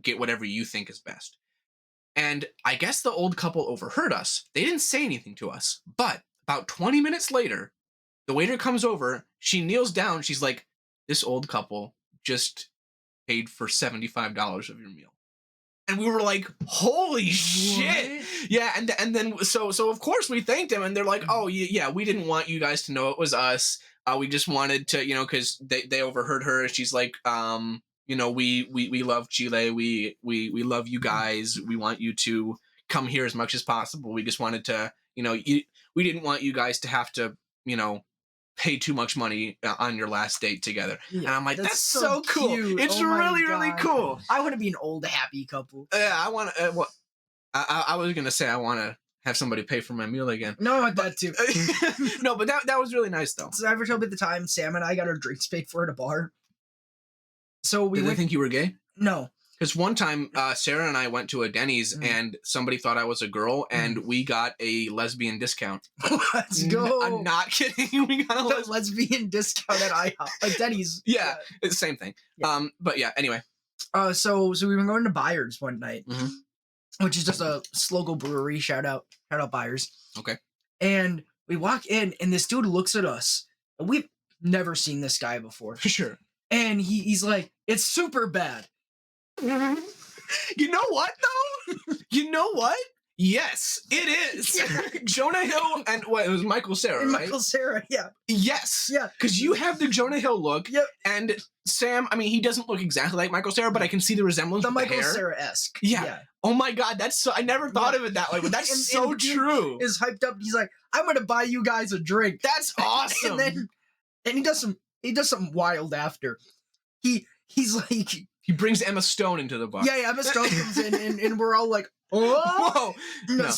Speaker 1: get whatever you think is best. And I guess the old couple overheard us. They didn't say anything to us. But about 20 minutes later, The waiter comes over. She kneels down. She's like, "This old couple just paid for $75 of your meal." And we were like, "Holy shit!"
Speaker 2: What?
Speaker 1: Yeah, and then so of course we thanked them, and they're like, "Oh yeah, we didn't want you guys to know it was us. We just wanted to, because they overheard her. She's like, we love Chile. We love you guys. We want you to come here as much as possible. We just wanted to, we didn't want you guys to have to, pay too much money on your last date together."
Speaker 2: Yeah,
Speaker 1: and I'm like, that's so cool.
Speaker 2: cute.
Speaker 1: It's
Speaker 2: Oh my
Speaker 1: really
Speaker 2: God.
Speaker 1: cool.
Speaker 2: I want to be an old happy couple.
Speaker 1: Yeah, I want to. Well, I was gonna say I want to have somebody pay for my meal again.
Speaker 2: No, I want that too.
Speaker 1: No, but that was really nice though.
Speaker 2: So I ever told you the time Sam and I got our drinks paid for at a bar? So we
Speaker 1: Did they
Speaker 2: went.
Speaker 1: think you were gay?
Speaker 2: No.
Speaker 1: Because one time, Sarah and I went to a Denny's and somebody thought I was a girl, and we got a lesbian discount.
Speaker 2: Let's go.
Speaker 1: I'm not kidding. We got a
Speaker 2: lesbian discount at IHOP, at Denny's.
Speaker 1: Yeah, it's the same thing.
Speaker 2: Yeah.
Speaker 1: But yeah. Anyway.
Speaker 2: So we were going to Byers one night,
Speaker 1: Mhm.
Speaker 2: which is just a local brewery. Shout out Byers.
Speaker 1: Okay.
Speaker 2: And we walk in, and this dude looks at us. And we've never seen this guy before.
Speaker 1: Sure.
Speaker 2: And he's like, "It's super bad."
Speaker 1: You know what though? You know what? Yes, it is. Jonah Hill and it was Michael Cera,
Speaker 2: And
Speaker 1: right?
Speaker 2: Michael Cera, yeah.
Speaker 1: Yes.
Speaker 2: Yeah.
Speaker 1: Because you have the Jonah Hill look.
Speaker 2: Yep.
Speaker 1: And Sam, I mean, he doesn't look exactly like Michael Cera, but I can see the resemblance
Speaker 2: The
Speaker 1: with
Speaker 2: Michael
Speaker 1: the hair.
Speaker 2: Cera-esque.
Speaker 1: Yeah. Oh my God, that's so. I never thought of it that way, but that's so
Speaker 2: and dude
Speaker 1: true.
Speaker 2: Is hyped up. He's like, "I'm gonna buy you guys a drink."
Speaker 1: That's awesome.
Speaker 2: and he does something wild after. He's like,
Speaker 1: he brings Emma Stone into the bar.
Speaker 2: yeah, Emma Stone comes in, and we're all like, "Oh!"
Speaker 1: Whoa. No.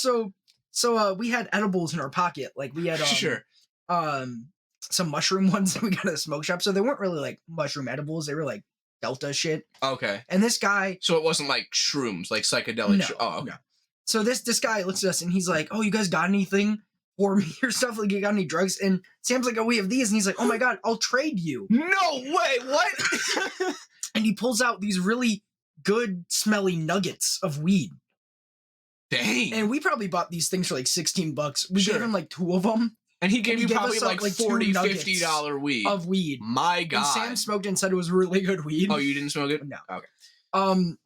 Speaker 2: So we had edibles in our pocket. Like we had
Speaker 1: Sure.
Speaker 2: some mushroom ones that we got at a smoke shop. So they weren't really like mushroom edibles. They were like Delta shit.
Speaker 1: Okay.
Speaker 2: And this guy.
Speaker 1: So it wasn't like shrooms, like psychedelic.
Speaker 2: No,
Speaker 1: Oh, okay.
Speaker 2: No. So this guy looks at us and he's like, "Oh, you guys got anything for me or stuff? Like, you got any drugs?" And Sam's like, "Oh, we have these." And he's like, "Oh my God, I'll trade you."
Speaker 1: No way. What?
Speaker 2: And he pulls out these really good smelly nuggets of weed.
Speaker 1: Dang.
Speaker 2: And we probably bought these things for like $16. We
Speaker 1: Sure.
Speaker 2: gave him like 2 of them.
Speaker 1: And he gave you
Speaker 2: gave
Speaker 1: probably
Speaker 2: us,
Speaker 1: like
Speaker 2: like,
Speaker 1: $40,
Speaker 2: 2 nuggets
Speaker 1: $50 weed.
Speaker 2: Of weed.
Speaker 1: My God.
Speaker 2: And Sam smoked it and said it was really good weed.
Speaker 1: Oh, you didn't smoke it?
Speaker 2: No.
Speaker 1: Okay.
Speaker 2: And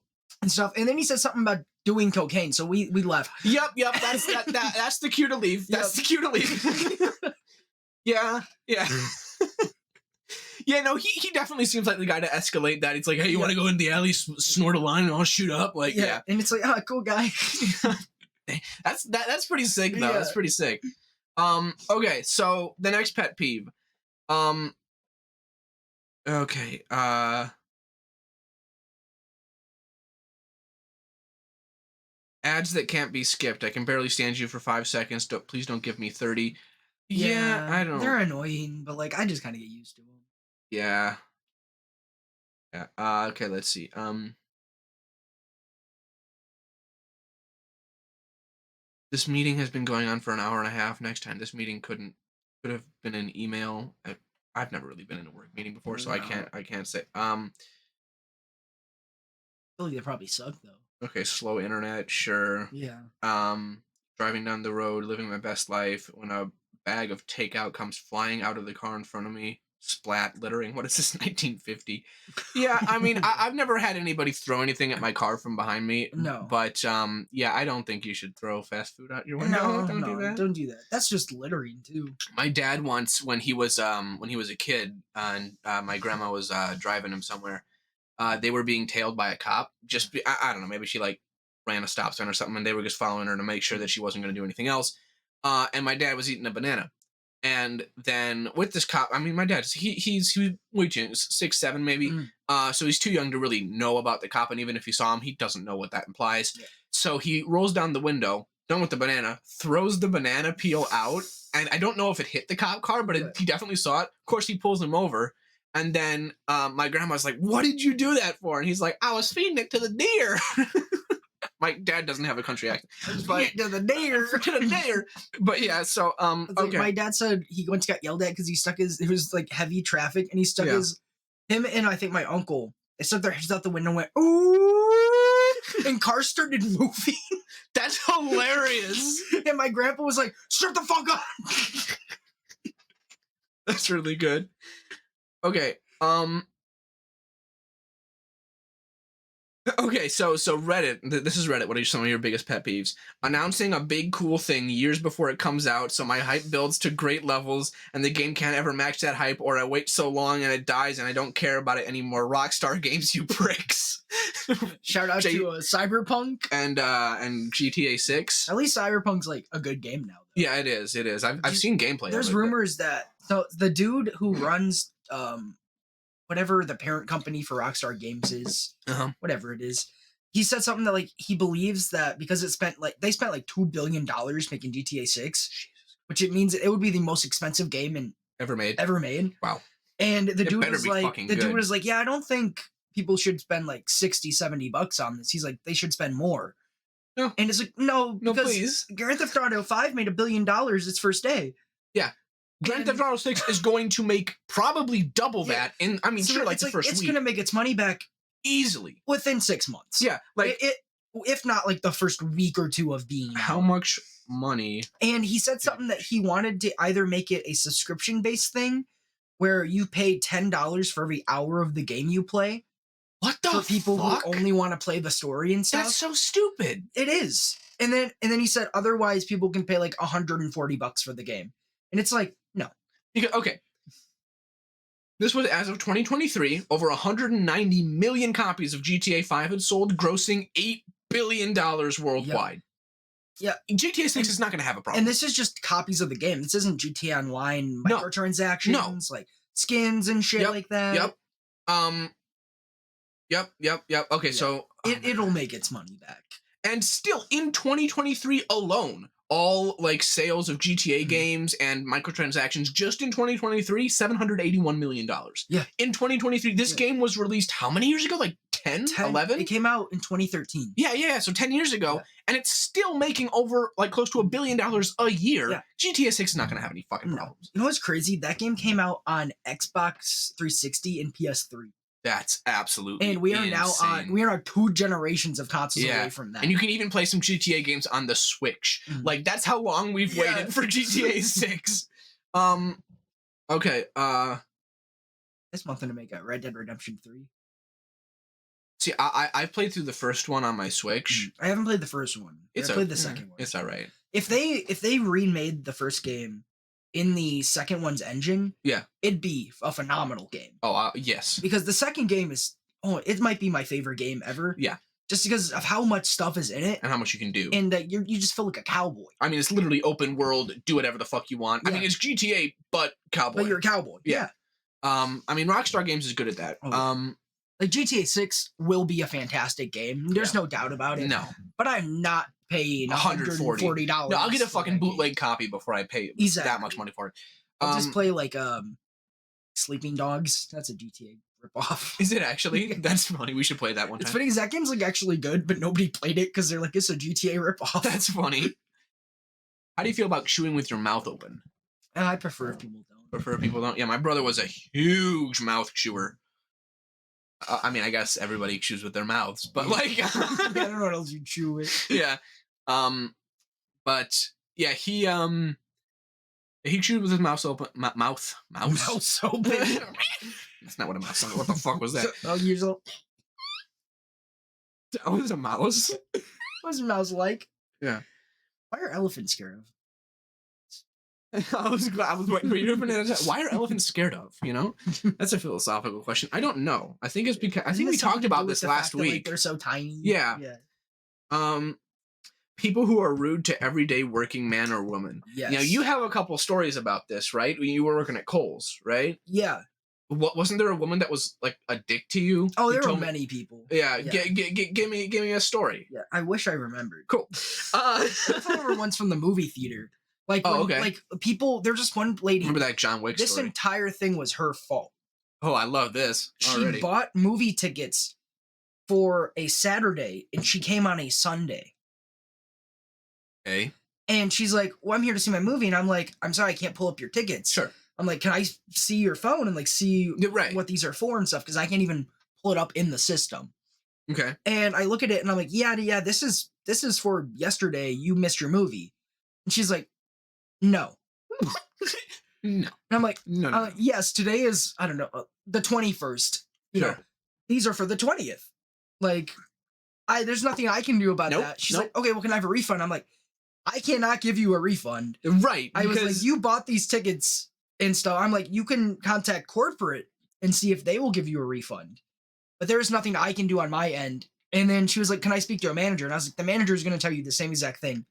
Speaker 2: stuff. And then he said something about doing cocaine. So we left.
Speaker 1: Yep. That's the cue to leave. That's the cue to leave. Yeah. Yeah, no, he definitely seems like the guy to escalate that. It's like, "Hey, you want to go in the alley, snort a line, and I'll shoot up?" Like, yeah.
Speaker 2: And it's like, cool guy.
Speaker 1: That's pretty sick, though.
Speaker 2: Yeah.
Speaker 1: That's pretty sick. Okay, so the next pet peeve. Okay, ads that can't be skipped. I can barely stand you for 5 seconds. Please don't give me 30. Yeah, I don't.
Speaker 2: They're annoying, but like I just kind of get used to them.
Speaker 1: Yeah. Okay, let's see. This meeting has been going on for an hour and a half. Next time, this meeting could have been an email. I've never really been in a work meeting before, so I can't say.
Speaker 2: I feel like they probably suck though.
Speaker 1: Okay, slow internet, sure.
Speaker 2: Yeah.
Speaker 1: Driving down the road, living my best life. When a bag of takeout comes flying out of the car in front of me. Splat littering. What is this, 1950? Yeah, I mean, I've never had anybody throw anything at my car from behind me.
Speaker 2: No.
Speaker 1: But yeah, I don't think you should throw fast food out your window.
Speaker 2: No, don't do that. That's just littering too.
Speaker 1: My dad once, when he was a kid, and my grandma was driving him somewhere, they were being tailed by a cop. I don't know, maybe she like ran a stop sign or something, and they were just following her to make sure that she wasn't going to do anything else. And my dad was eating a banana. And then with this cop, I mean, my dad, he's way too young, 6, 7 maybe. So he's too young to really know about the cop. And even if he saw him, he doesn't know what that implies. Yeah. So he rolls down the window, done with the banana, throws the banana peel out. And I don't know if it hit the cop car, but he definitely saw it. Of course, he pulls him over. And then my grandma's like, "What did you do that for?" And he's like, "I was feeding it to the deer." My dad doesn't have a country accent. But
Speaker 2: to the deer.
Speaker 1: To the deer. But yeah, so okay.
Speaker 2: My dad said he once got yelled at because he stuck it was like heavy traffic and he stuck him and I think my uncle, they stuck their heads out the window and went, "Ooh," and cars started moving.
Speaker 1: That's hilarious.
Speaker 2: And my grandpa was like, "Shut the fuck up."
Speaker 1: That's really good. Okay. Okay, so Reddit, this is Reddit. What are some of your biggest pet peeves? Announcing a big cool thing years before it comes out, so my hype builds to great levels, and the game can't ever match that hype, or I wait so long and it dies, and I don't care about it anymore. Rockstar Games, you pricks.
Speaker 2: Shout out to Cyberpunk
Speaker 1: and GTA 6.
Speaker 2: At least Cyberpunk's like a good game now. Though.
Speaker 1: Yeah, it is. It is. I've seen gameplay.
Speaker 2: There's rumors that the dude who runs whatever the parent company for Rockstar Games is, whatever it is, he said something that like he believes that because they spent like $2 billion making GTA 6, which it means it would be the most expensive game ever made.
Speaker 1: Wow.
Speaker 2: And the dude was like, yeah, I don't think people should spend like $60-$70 on this. He's like, they should spend more.
Speaker 1: No.
Speaker 2: And it's like, no, because
Speaker 1: please.
Speaker 2: Grand Theft Auto 5 made $1 billion its first day.
Speaker 1: Yeah. Grand Theft Auto 6 is going to make probably double that in, I mean, so sure, like the first week.
Speaker 2: It's going to make its money back
Speaker 1: easily
Speaker 2: within 6 months.
Speaker 1: Yeah. Like
Speaker 2: it if not like the first week or two of being
Speaker 1: how
Speaker 2: out.
Speaker 1: Much money?
Speaker 2: And he said something that he wanted to either make it a subscription-based thing where you pay $10 for every hour of the game you play.
Speaker 1: What the fuck?
Speaker 2: For people who only want to play the story and stuff.
Speaker 1: That's so stupid.
Speaker 2: It is. And then he said otherwise people can pay like $140 for the game. And it's like, no.
Speaker 1: Because, okay. This was as of 2023, over 190 million copies of GTA 5 had sold, grossing $8 billion worldwide.
Speaker 2: Yeah.
Speaker 1: GTA 6 is not going to have a problem.
Speaker 2: And this is just copies of the game. This isn't GTA Online microtransactions, like skins and shit like that.
Speaker 1: Yep. Okay, so
Speaker 2: it'll make its money back.
Speaker 1: And still in 2023 alone, all like sales of GTA games and microtransactions just in 2023, $781 million.
Speaker 2: Yeah.
Speaker 1: In 2023, this game was released how many years ago? Like 10, 11?
Speaker 2: It came out in 2013.
Speaker 1: Yeah. So 10 years ago, and it's still making over like close to $1 billion a year. Yeah. GTA 6 is not going to have any fucking problems.
Speaker 2: You know what's crazy? That game came out on Xbox 360 and PS3.
Speaker 1: That's absolutely
Speaker 2: and we are
Speaker 1: insane.
Speaker 2: We are 2 generations of consoles away from that.
Speaker 1: And you can even play some GTA games on the Switch. Like that's how long we've waited for GTA 6. Okay.
Speaker 2: This month I'm gonna make a Red Dead Redemption 3.
Speaker 1: See, I played through the first one on my Switch.
Speaker 2: I haven't played the first one. I played the second one.
Speaker 1: It's all right.
Speaker 2: If they remade the first game in the second one's engine, it'd be a phenomenal game.
Speaker 1: Oh, yes.
Speaker 2: Because the second game it might be my favorite game ever.
Speaker 1: Yeah.
Speaker 2: Just because of how much stuff is in it.
Speaker 1: And how much you can do.
Speaker 2: And you just feel like a cowboy.
Speaker 1: I mean, it's literally open world, do whatever the fuck you want. Yeah. I mean, it's GTA, but cowboy.
Speaker 2: But you're a cowboy. Yeah.
Speaker 1: I mean, Rockstar Games is good at that.
Speaker 2: Like GTA 6 will be a fantastic game. There's no doubt about it.
Speaker 1: No.
Speaker 2: But I'm not paying $140.
Speaker 1: No, I'll get a fucking bootleg copy before I pay that much money for it.
Speaker 2: I'll just play like Sleeping Dogs. That's a GTA ripoff.
Speaker 1: Is it actually? That's funny. We should play that one time.
Speaker 2: It's funny because that game's like actually good, but nobody played it because they're like, it's a GTA ripoff.
Speaker 1: That's funny. How do you feel about chewing with your mouth open?
Speaker 2: I prefer if people don't.
Speaker 1: Yeah, my brother was a huge mouth chewer. I mean, I guess everybody chews with their mouths, but like,
Speaker 2: I don't know what else you chew with.
Speaker 1: Yeah. But yeah, he chewed with his mouth open. Mouth open. That's not what a mouse sounds. What the fuck was that?
Speaker 2: Usual.
Speaker 1: That was a mouse.
Speaker 2: What's a mouse like?
Speaker 1: Yeah.
Speaker 2: Why are elephants scared of?
Speaker 1: I was waiting for you to open it. Why are elephants scared of? You know, that's a philosophical question. I don't know. I think it's because I think we talked about this last week.
Speaker 2: Like, they're so tiny.
Speaker 1: Yeah. People who are rude to everyday working man or woman.
Speaker 2: Yes.
Speaker 1: Now you have a couple stories about this, right? When you were working at Kohl's, right?
Speaker 2: Yeah.
Speaker 1: Wasn't there a woman that was like a dick to you?
Speaker 2: Oh, there were many people.
Speaker 1: Yeah. Give me a story.
Speaker 2: Yeah. I wish I remembered.
Speaker 1: Cool.
Speaker 2: I remember once from the movie theater. Like, like people, there's just one lady.
Speaker 1: Remember that John Wick
Speaker 2: story? This entire thing was her fault.
Speaker 1: Oh, I love this.
Speaker 2: She bought movie tickets for a Saturday and she came on a Sunday.
Speaker 1: Okay.
Speaker 2: And she's like, well, I'm here to see my movie. And I'm like, I'm sorry, I can't pull up your tickets.
Speaker 1: Sure. I'm
Speaker 2: like, can I see your phone and like see what these are for and stuff? Because I can't even pull it up in the system.
Speaker 1: Okay.
Speaker 2: And I look at it and I'm like, yeah, this is for yesterday. You missed your movie. And she's like, no.
Speaker 1: No.
Speaker 2: And I'm like,
Speaker 1: No.
Speaker 2: yes, today is, I don't know, the 21st. You know,
Speaker 1: Sure.
Speaker 2: these are for the 20th. Like, there's nothing I can do about
Speaker 1: Nope,
Speaker 2: that. She's
Speaker 1: nope.
Speaker 2: like, okay, well, can I have a refund? I'm like, I cannot give you a refund.
Speaker 1: Right.
Speaker 2: I was like, you bought these tickets and stuff. I'm like, you can contact corporate and see if they will give you a refund. But there is nothing I can do on my end. And then she was like, can I speak to a manager? And I was like, the manager is going to tell you the same exact thing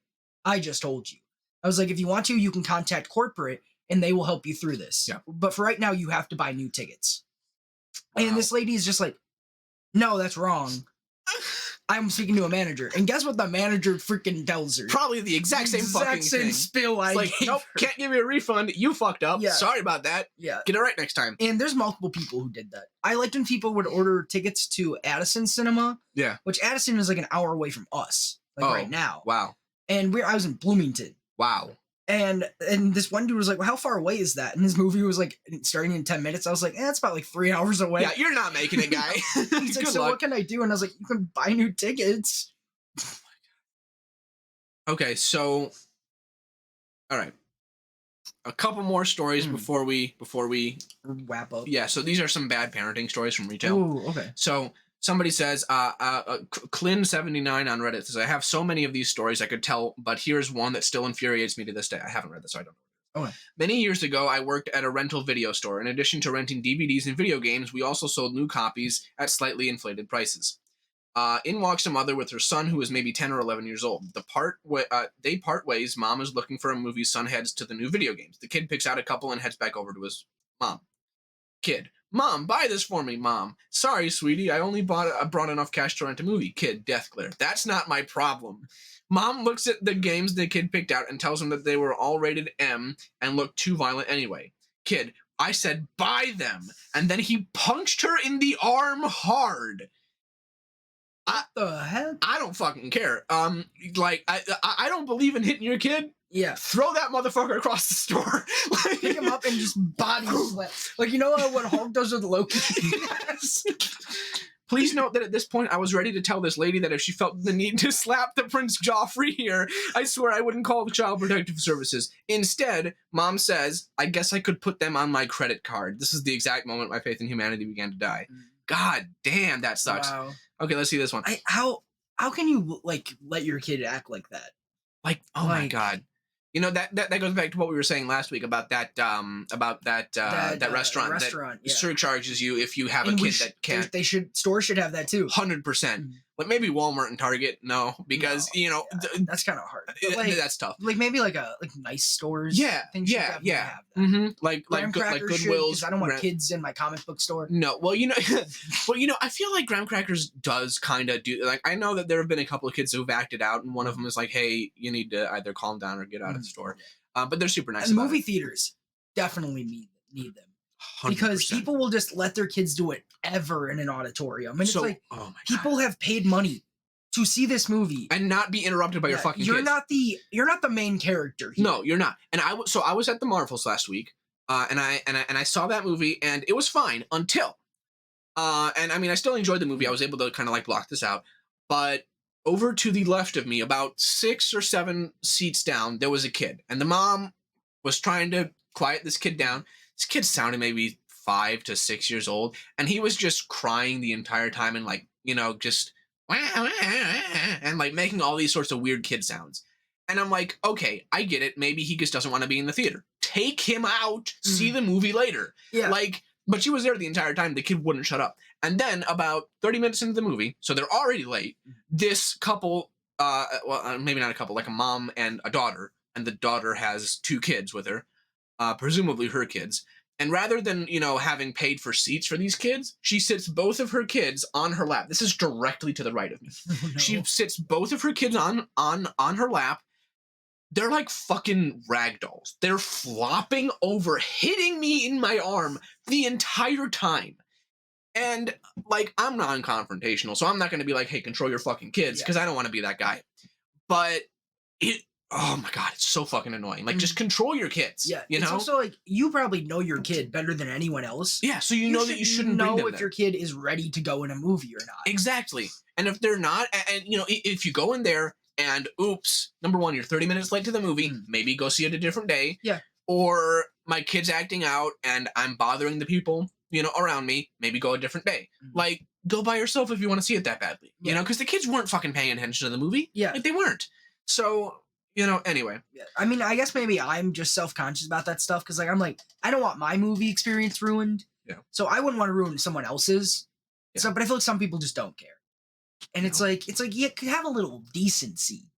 Speaker 2: I just told you. I was like, if you want to, you can contact corporate and they will help you through this.
Speaker 1: Yeah.
Speaker 2: But for right now, you have to buy new tickets.
Speaker 1: Wow.
Speaker 2: And this lady is just like, no, that's wrong. I'm speaking to a manager. And guess what the manager freaking tells her?
Speaker 1: Probably the exact same fucking thing.
Speaker 2: spill I
Speaker 1: like,
Speaker 2: gave
Speaker 1: nope,
Speaker 2: her.
Speaker 1: can't give you a refund. You fucked up.
Speaker 2: Yeah.
Speaker 1: Sorry about that.
Speaker 2: Yeah.
Speaker 1: Get it right next time.
Speaker 2: And there's multiple people who did that. I liked when people would order tickets to Addison Cinema.
Speaker 1: Yeah.
Speaker 2: Which Addison is like an hour away from us. Like right now.
Speaker 1: Wow.
Speaker 2: And I was in Bloomington.
Speaker 1: Wow.
Speaker 2: And this one dude was like, well, how far away is that? And his movie was like starting in 10 minutes. I was like, it's about like 3 hours away.
Speaker 1: Yeah, you're not making it, guy.
Speaker 2: He's like, so what can I do? And I was like, you can buy new tickets.
Speaker 1: Okay, so all right. A couple more stories before we
Speaker 2: wrap up.
Speaker 1: Yeah, so these are some bad parenting stories from retail.
Speaker 2: Ooh, okay.
Speaker 1: So somebody says, Clin79 on Reddit says, I have so many of these stories I could tell, but here's one that still infuriates me to this day. I haven't read this, so I don't know.
Speaker 2: Okay.
Speaker 1: Many years ago, I worked at a rental video store. In addition to renting DVDs and video games, we also sold new copies at slightly inflated prices. In walks a mother with her son, who is maybe 10 or 11 years old. They part ways. Mom is looking for a movie. Son heads to the new video games. The kid picks out a couple and heads back over to his mom. Kid, Mom, buy this for me, Mom. Sorry, sweetie, I only brought enough cash to rent a movie. Kid, death glare. That's not my problem. Mom looks at the games the kid picked out and tells him that they were all rated M and looked too violent anyway. Kid, I said buy them, and then he punched her in the arm hard.
Speaker 2: What the heck?
Speaker 1: I don't fucking care. Like, I don't believe in hitting your kid.
Speaker 2: Yeah.
Speaker 1: Throw that motherfucker across the store.
Speaker 2: Like, pick him up and just body slam. Like, you know what Hulk does with Loki?
Speaker 1: Yes. Please note that at this point, I was ready to tell this lady that if she felt the need to slap the Prince Joffrey here, I swear I wouldn't call the Child Protective Services. Instead, Mom says, I guess I could put them on my credit card. This is the exact moment my faith in humanity began to die. God damn, that sucks.
Speaker 2: Wow.
Speaker 1: Okay, let's see this one.
Speaker 2: How can you like let your kid act like that?
Speaker 1: Like, oh my God. You know, that goes back to what we were saying last week about that restaurant that surcharges you if you have a kid that can't.
Speaker 2: Stores should have that too.
Speaker 1: 100%. Like maybe Walmart and Target, no, because you know
Speaker 2: that's kind of hard. Like,
Speaker 1: that's tough.
Speaker 2: Like maybe like nice stores.
Speaker 1: Yeah,
Speaker 2: things
Speaker 1: yeah.
Speaker 2: Have that.
Speaker 1: Mm-hmm. Like
Speaker 2: Goodwill's. I don't want kids in my comic book store.
Speaker 1: No, well you know, I feel like Graham Crackers does kind of do. Like I know that there have been a couple of kids who've acted out, and one of them is like, "Hey, you need to either calm down or get out of the store." But they're super nice.
Speaker 2: And movie theaters definitely need them. 100%. Because people will just let their kids do whatever in an auditorium. And it's like, people have paid money to see this movie.
Speaker 1: And not be interrupted by your fucking
Speaker 2: kids. You're not the main character here.
Speaker 1: No, you're not. And I was at the Marvels last week, and I saw that movie, and it was fine until, and I mean, I still enjoyed the movie. I was able to kind of like block this out. But over to the left of me, about 6 or 7 seats down, there was a kid. And the mom was trying to quiet this kid down. This kid sounded maybe 5 to 6 years old, and he was just crying the entire time and like, you know, just and like making all these sorts of weird kid sounds. And I'm like, okay, I get it. Maybe he just doesn't want to be in the theater. Take him out, see the movie later. Yeah. Like, but she was there the entire time. The kid wouldn't shut up. And then about 30 minutes into the movie, so they're already late, this couple, well, maybe not a couple, like a mom and a daughter, and the daughter has 2 kids with her. Presumably her kids. And rather than, you know, having paid for seats for these kids, she sits both of her kids on her lap. This is directly to the right of me. Oh, no. She sits both of her kids on her lap. They're like fucking rag dolls. They're flopping over, hitting me in my arm the entire time. And like, I'm non-confrontational, so I'm not going to be like, hey, control your fucking kids, because I don't want to be that guy. But oh my God, it's so fucking annoying. Like, just control your kids. Yeah, you know? It's
Speaker 2: also like, you probably know your kid better than anyone else.
Speaker 1: Yeah, so you know that you shouldn't bring them
Speaker 2: know if your kid is ready to go in a movie or not.
Speaker 1: Exactly. And if they're not, and you know, if you go in there and oops, number one, you're 30 minutes late to the movie, maybe go see it a different day.
Speaker 2: Yeah.
Speaker 1: or my kid's acting out and I'm bothering the people, around me, maybe go a different day. Like, go by yourself if you want to see it that badly, because the kids weren't fucking paying attention to the movie.
Speaker 2: Yeah.
Speaker 1: Like, they weren't. So, anyway.
Speaker 2: Yeah. I mean, I guess maybe I'm just self-conscious about that stuff because, like, I'm like, I don't want my movie experience ruined.
Speaker 1: Yeah.
Speaker 2: So I wouldn't want to ruin someone else's.
Speaker 1: Yeah.
Speaker 2: So, but I feel like some people just don't care. And it's like you could have a little decency.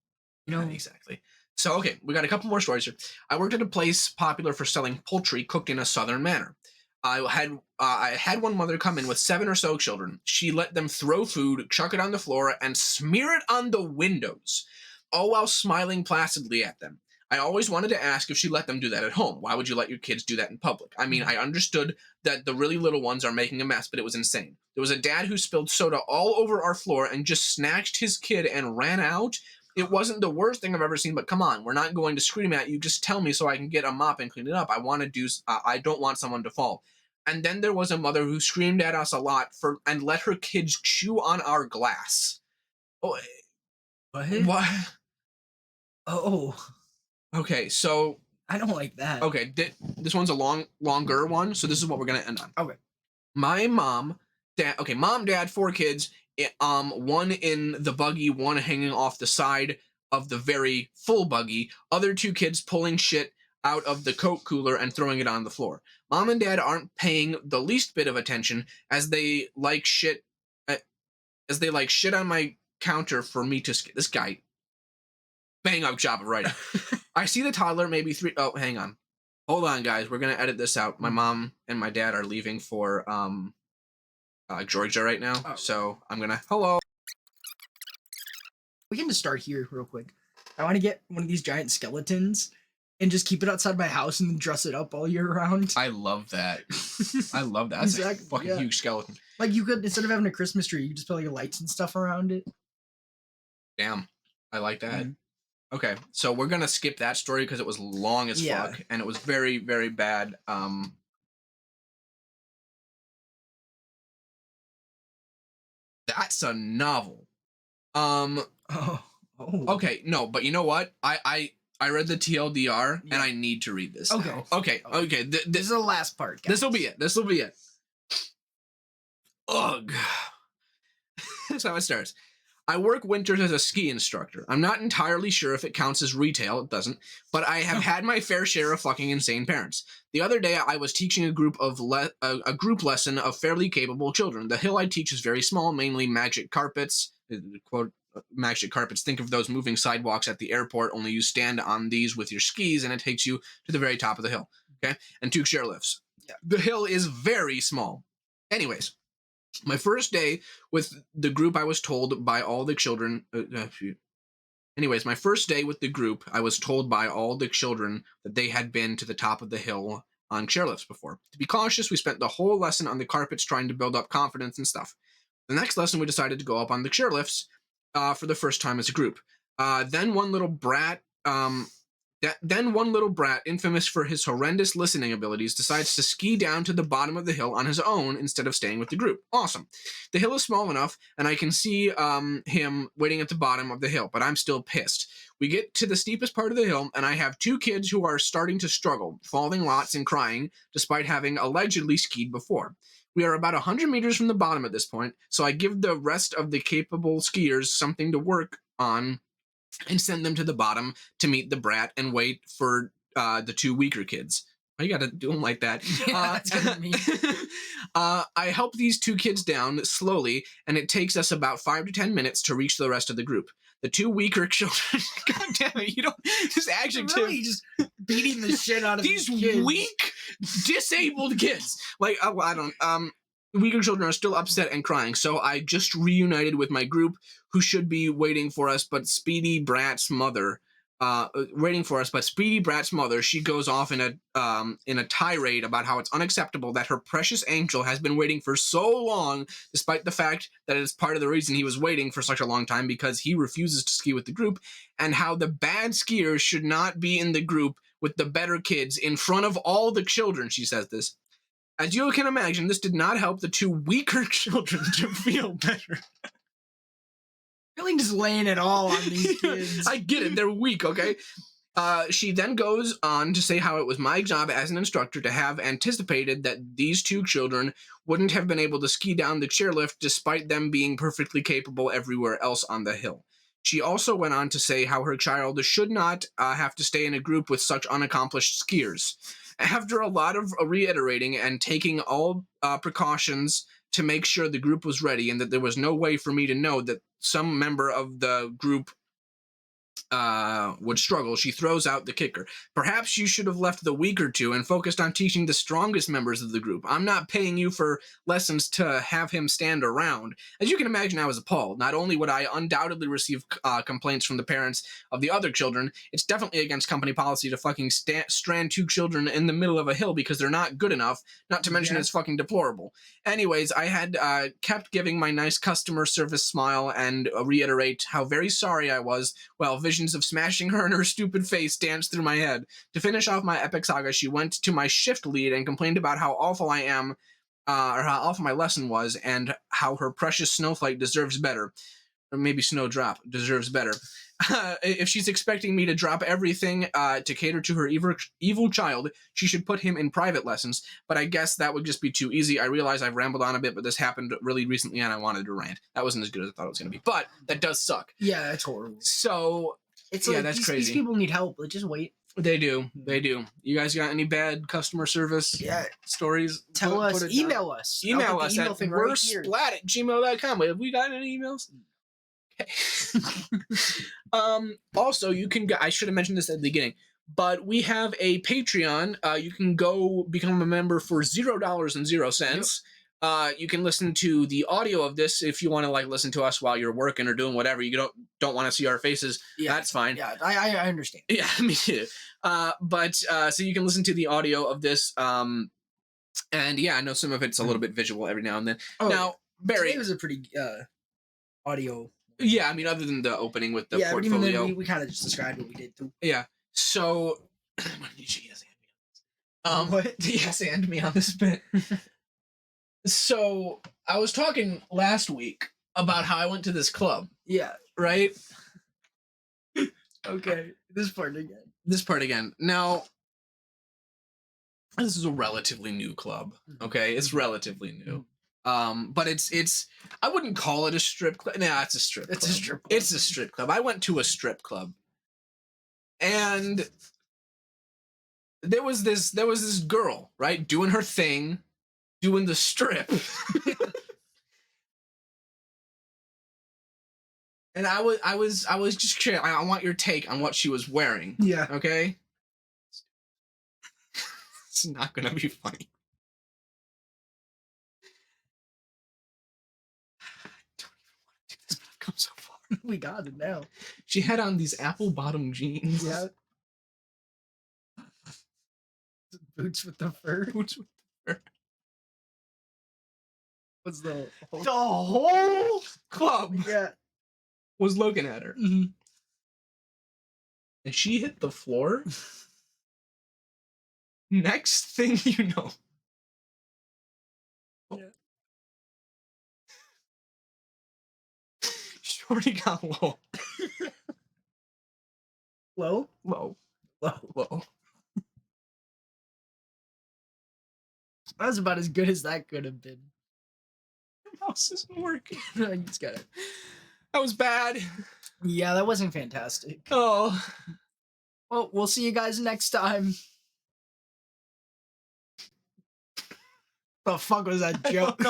Speaker 1: Yeah, exactly. So, okay, we got a couple more stories here. I worked at a place popular for selling poultry cooked in a southern manner. I had one mother come in with 7 or so children. She let them throw food, chuck it on the floor, and smear it on the windows, all while smiling placidly at them. I always wanted to ask if she let them do that at home. Why would you let your kids do that in public? I mean, I understood that the really little ones are making a mess, but it was insane. There was a dad who spilled soda all over our floor and just snatched his kid and ran out. It wasn't the worst thing I've ever seen, but come on, we're not going to scream at you. Just tell me so I can get a mop and clean it up. I don't want someone to fall. And then there was a mother who screamed at us a lot and let her kids chew on our glass. Oh, what?
Speaker 2: Oh.
Speaker 1: Okay, so
Speaker 2: I don't like that.
Speaker 1: Okay, this one's a longer one, so this is what we're gonna end on.
Speaker 2: Okay.
Speaker 1: My mom, dad, 4 kids. One in the buggy, one hanging off the side of the very full buggy. Other 2 kids pulling shit out of the Coke cooler and throwing it on the floor. Mom and dad aren't paying the least bit of attention as they like shit on my counter for me to this guy. Bang up job of writing. I see the toddler, maybe 3. Oh, hang on. Hold on, guys. We're going to edit this out. My mom and my dad are leaving for Georgia right now. Oh. So I'm going to... Hello.
Speaker 2: We can just start here real quick. I want to get one of these giant skeletons and just keep it outside my house and then dress it up all year round.
Speaker 1: I love that. I love that. That's exactly, a fucking huge skeleton.
Speaker 2: Like, you could, instead of having a Christmas tree, you could just put like lights and stuff around it.
Speaker 1: Damn. I like that. Okay, so we're gonna skip that story because it was long as fuck and it was very, very bad. That's a novel. Okay, no, but you know what? I read the TLDR and I need to read this. Okay, now. Okay.
Speaker 2: This is the last part.
Speaker 1: This will be it. Ugh. That's how it starts. I work winters as a ski instructor. I'm not entirely sure if it counts as retail. It doesn't. But I have had my fair share of fucking insane parents. The other day, I was teaching a group lesson of fairly capable children. The hill I teach is very small, mainly magic carpets. Quote, magic carpets. Think of those moving sidewalks at the airport, only you stand on these with your skis and it takes you to the very top of the hill. Okay? And 2 chairlifts. Yeah. The hill is very small. Anyways. My first day with the group, I was told by all the children... my first day with the group, I was told by all the children that they had been to the top of the hill on chairlifts before. To be cautious, we spent the whole lesson on the carpets trying to build up confidence and stuff. The next lesson, we decided to go up on the chairlifts for the first time as a group. Then one little brat... infamous for his horrendous listening abilities, decides to ski down to the bottom of the hill on his own instead of staying with the group. Awesome. The hill is small enough, and I can see him waiting at the bottom of the hill, but I'm still pissed. We get to the steepest part of the hill, and I have 2 kids who are starting to struggle, falling lots and crying, despite having allegedly skied before. We are about 100 meters from the bottom at this point, so I give the rest of the capable skiers something to work on and send them to the bottom to meet the brat and wait for the 2 weaker kids. Why you gotta do them like that?
Speaker 2: Yeah, that's gonna be...
Speaker 1: I help these 2 kids down slowly, and it takes us about 5 to 10 minutes to reach the rest of the group. The 2 weaker children... God damn it, you don't... This adjective...
Speaker 2: Really just beating the shit out of
Speaker 1: these
Speaker 2: kids.
Speaker 1: Weak, disabled kids. Like, I don't... Weaker children are still upset and crying, so I just reunited with my group, who should be waiting for us, but Speedy Brat's mother, she goes off in a tirade about how it's unacceptable that her precious angel has been waiting for so long, despite the fact that it is part of the reason he was waiting for such a long time because he refuses to ski with the group, and how the bad skiers should not be in the group with the better kids in front of all the children, she says this. As you can imagine, this did not help the 2 weaker children to feel better.
Speaker 2: Really just laying it all on these kids.
Speaker 1: I get it. They're weak, okay? She then goes on to say how it was my job as an instructor to have anticipated that these two children wouldn't have been able to ski down the chairlift despite them being perfectly capable everywhere else on the hill. She also went on to say how her child should not have to stay in a group with such unaccomplished skiers. After a lot of reiterating and taking all precautions to make sure the group was ready and that there was no way for me to know that some member of the group would struggle, she throws out the kicker. Perhaps you should have left the week or two and focused on teaching the strongest members of the group. I'm not paying you for lessons to have him stand around. As you can imagine, I was appalled. Not only would I undoubtedly receive complaints from the parents of the other children, it's definitely against company policy to fucking strand two children in the middle of a hill because they're not good enough, not to mention it's fucking deplorable. Anyways, I had kept giving my nice customer service smile and reiterate how very sorry I was while visions of smashing her in her stupid face danced through my head. To finish off my epic saga, she went to my shift lead and complained about how awful I am, or how awful my lesson was, and how her precious snowflake deserves better. Or maybe Snowdrop deserves better. If she's expecting me to drop everything to cater to her evil child, she should put him in private lessons. But I guess that would just be too easy. I realize I've rambled on a bit, but this happened really recently and I wanted to rant. That wasn't as good as I thought it was going to be, but that does suck.
Speaker 2: Yeah, that's horrible.
Speaker 1: So,
Speaker 2: it's
Speaker 1: yeah,
Speaker 2: like
Speaker 1: that's
Speaker 2: these
Speaker 1: crazy.
Speaker 2: people need help. Like, just wait.
Speaker 1: They do. They do. You guys got any bad customer service stories?
Speaker 2: Tell us. Email us.
Speaker 1: Email us
Speaker 2: email
Speaker 1: at
Speaker 2: thing right here.
Speaker 1: worstsplat@gmail.com. Have we got any emails? Okay. Also, you can go, I should have mentioned this at the beginning, but we have a Patreon. You can go become a member for $0.00. You can listen to the audio of this if you want to like listen to us while you're working or doing whatever. You don't want to see our faces.
Speaker 2: Yeah,
Speaker 1: that's fine.
Speaker 2: Yeah, I understand.
Speaker 1: Yeah, me too. But so you can listen to the audio of this. And yeah, I know some of it's a little bit visual every now and then.
Speaker 2: Oh,
Speaker 1: now, Barry,
Speaker 2: today was a pretty audio.
Speaker 1: Yeah, I mean, other than the opening with the portfolio.
Speaker 2: But even then we kind of just described what we did too.
Speaker 1: Yeah. So, what did you yes and me?
Speaker 2: What?
Speaker 1: Yes and me on this bit. So I was talking last week about how I went to this club.
Speaker 2: Yeah.
Speaker 1: Right.
Speaker 2: Okay. This part again.
Speaker 1: Now, this is a relatively new club. Okay, it's relatively new. But it's I wouldn't call it a strip club. Nah, it's a strip club.
Speaker 2: It's a strip club.
Speaker 1: It's a strip club. I went to a strip club. And there was this girl, right, doing her thing, doing the strip. And I was just curious. I want your take on what she was wearing.
Speaker 2: Yeah.
Speaker 1: Okay? It's not gonna be funny. Come so far.
Speaker 2: We got it now.
Speaker 1: She had on these apple bottom jeans.
Speaker 2: Yeah. Boots with the fur.
Speaker 1: Boots with the fur.
Speaker 2: What's the
Speaker 1: whole club was looking at her.
Speaker 2: Mm-hmm.
Speaker 1: And she hit the floor. Next thing you know.
Speaker 2: Yeah.
Speaker 1: Shorty got low.
Speaker 2: Low?
Speaker 1: Low.
Speaker 2: That was about as good as that could have been.
Speaker 1: Your mouse isn't working.
Speaker 2: I just got it.
Speaker 1: That was bad.
Speaker 2: Yeah, that wasn't fantastic.
Speaker 1: Oh.
Speaker 2: Well, we'll see you guys next time. The fuck was that joke?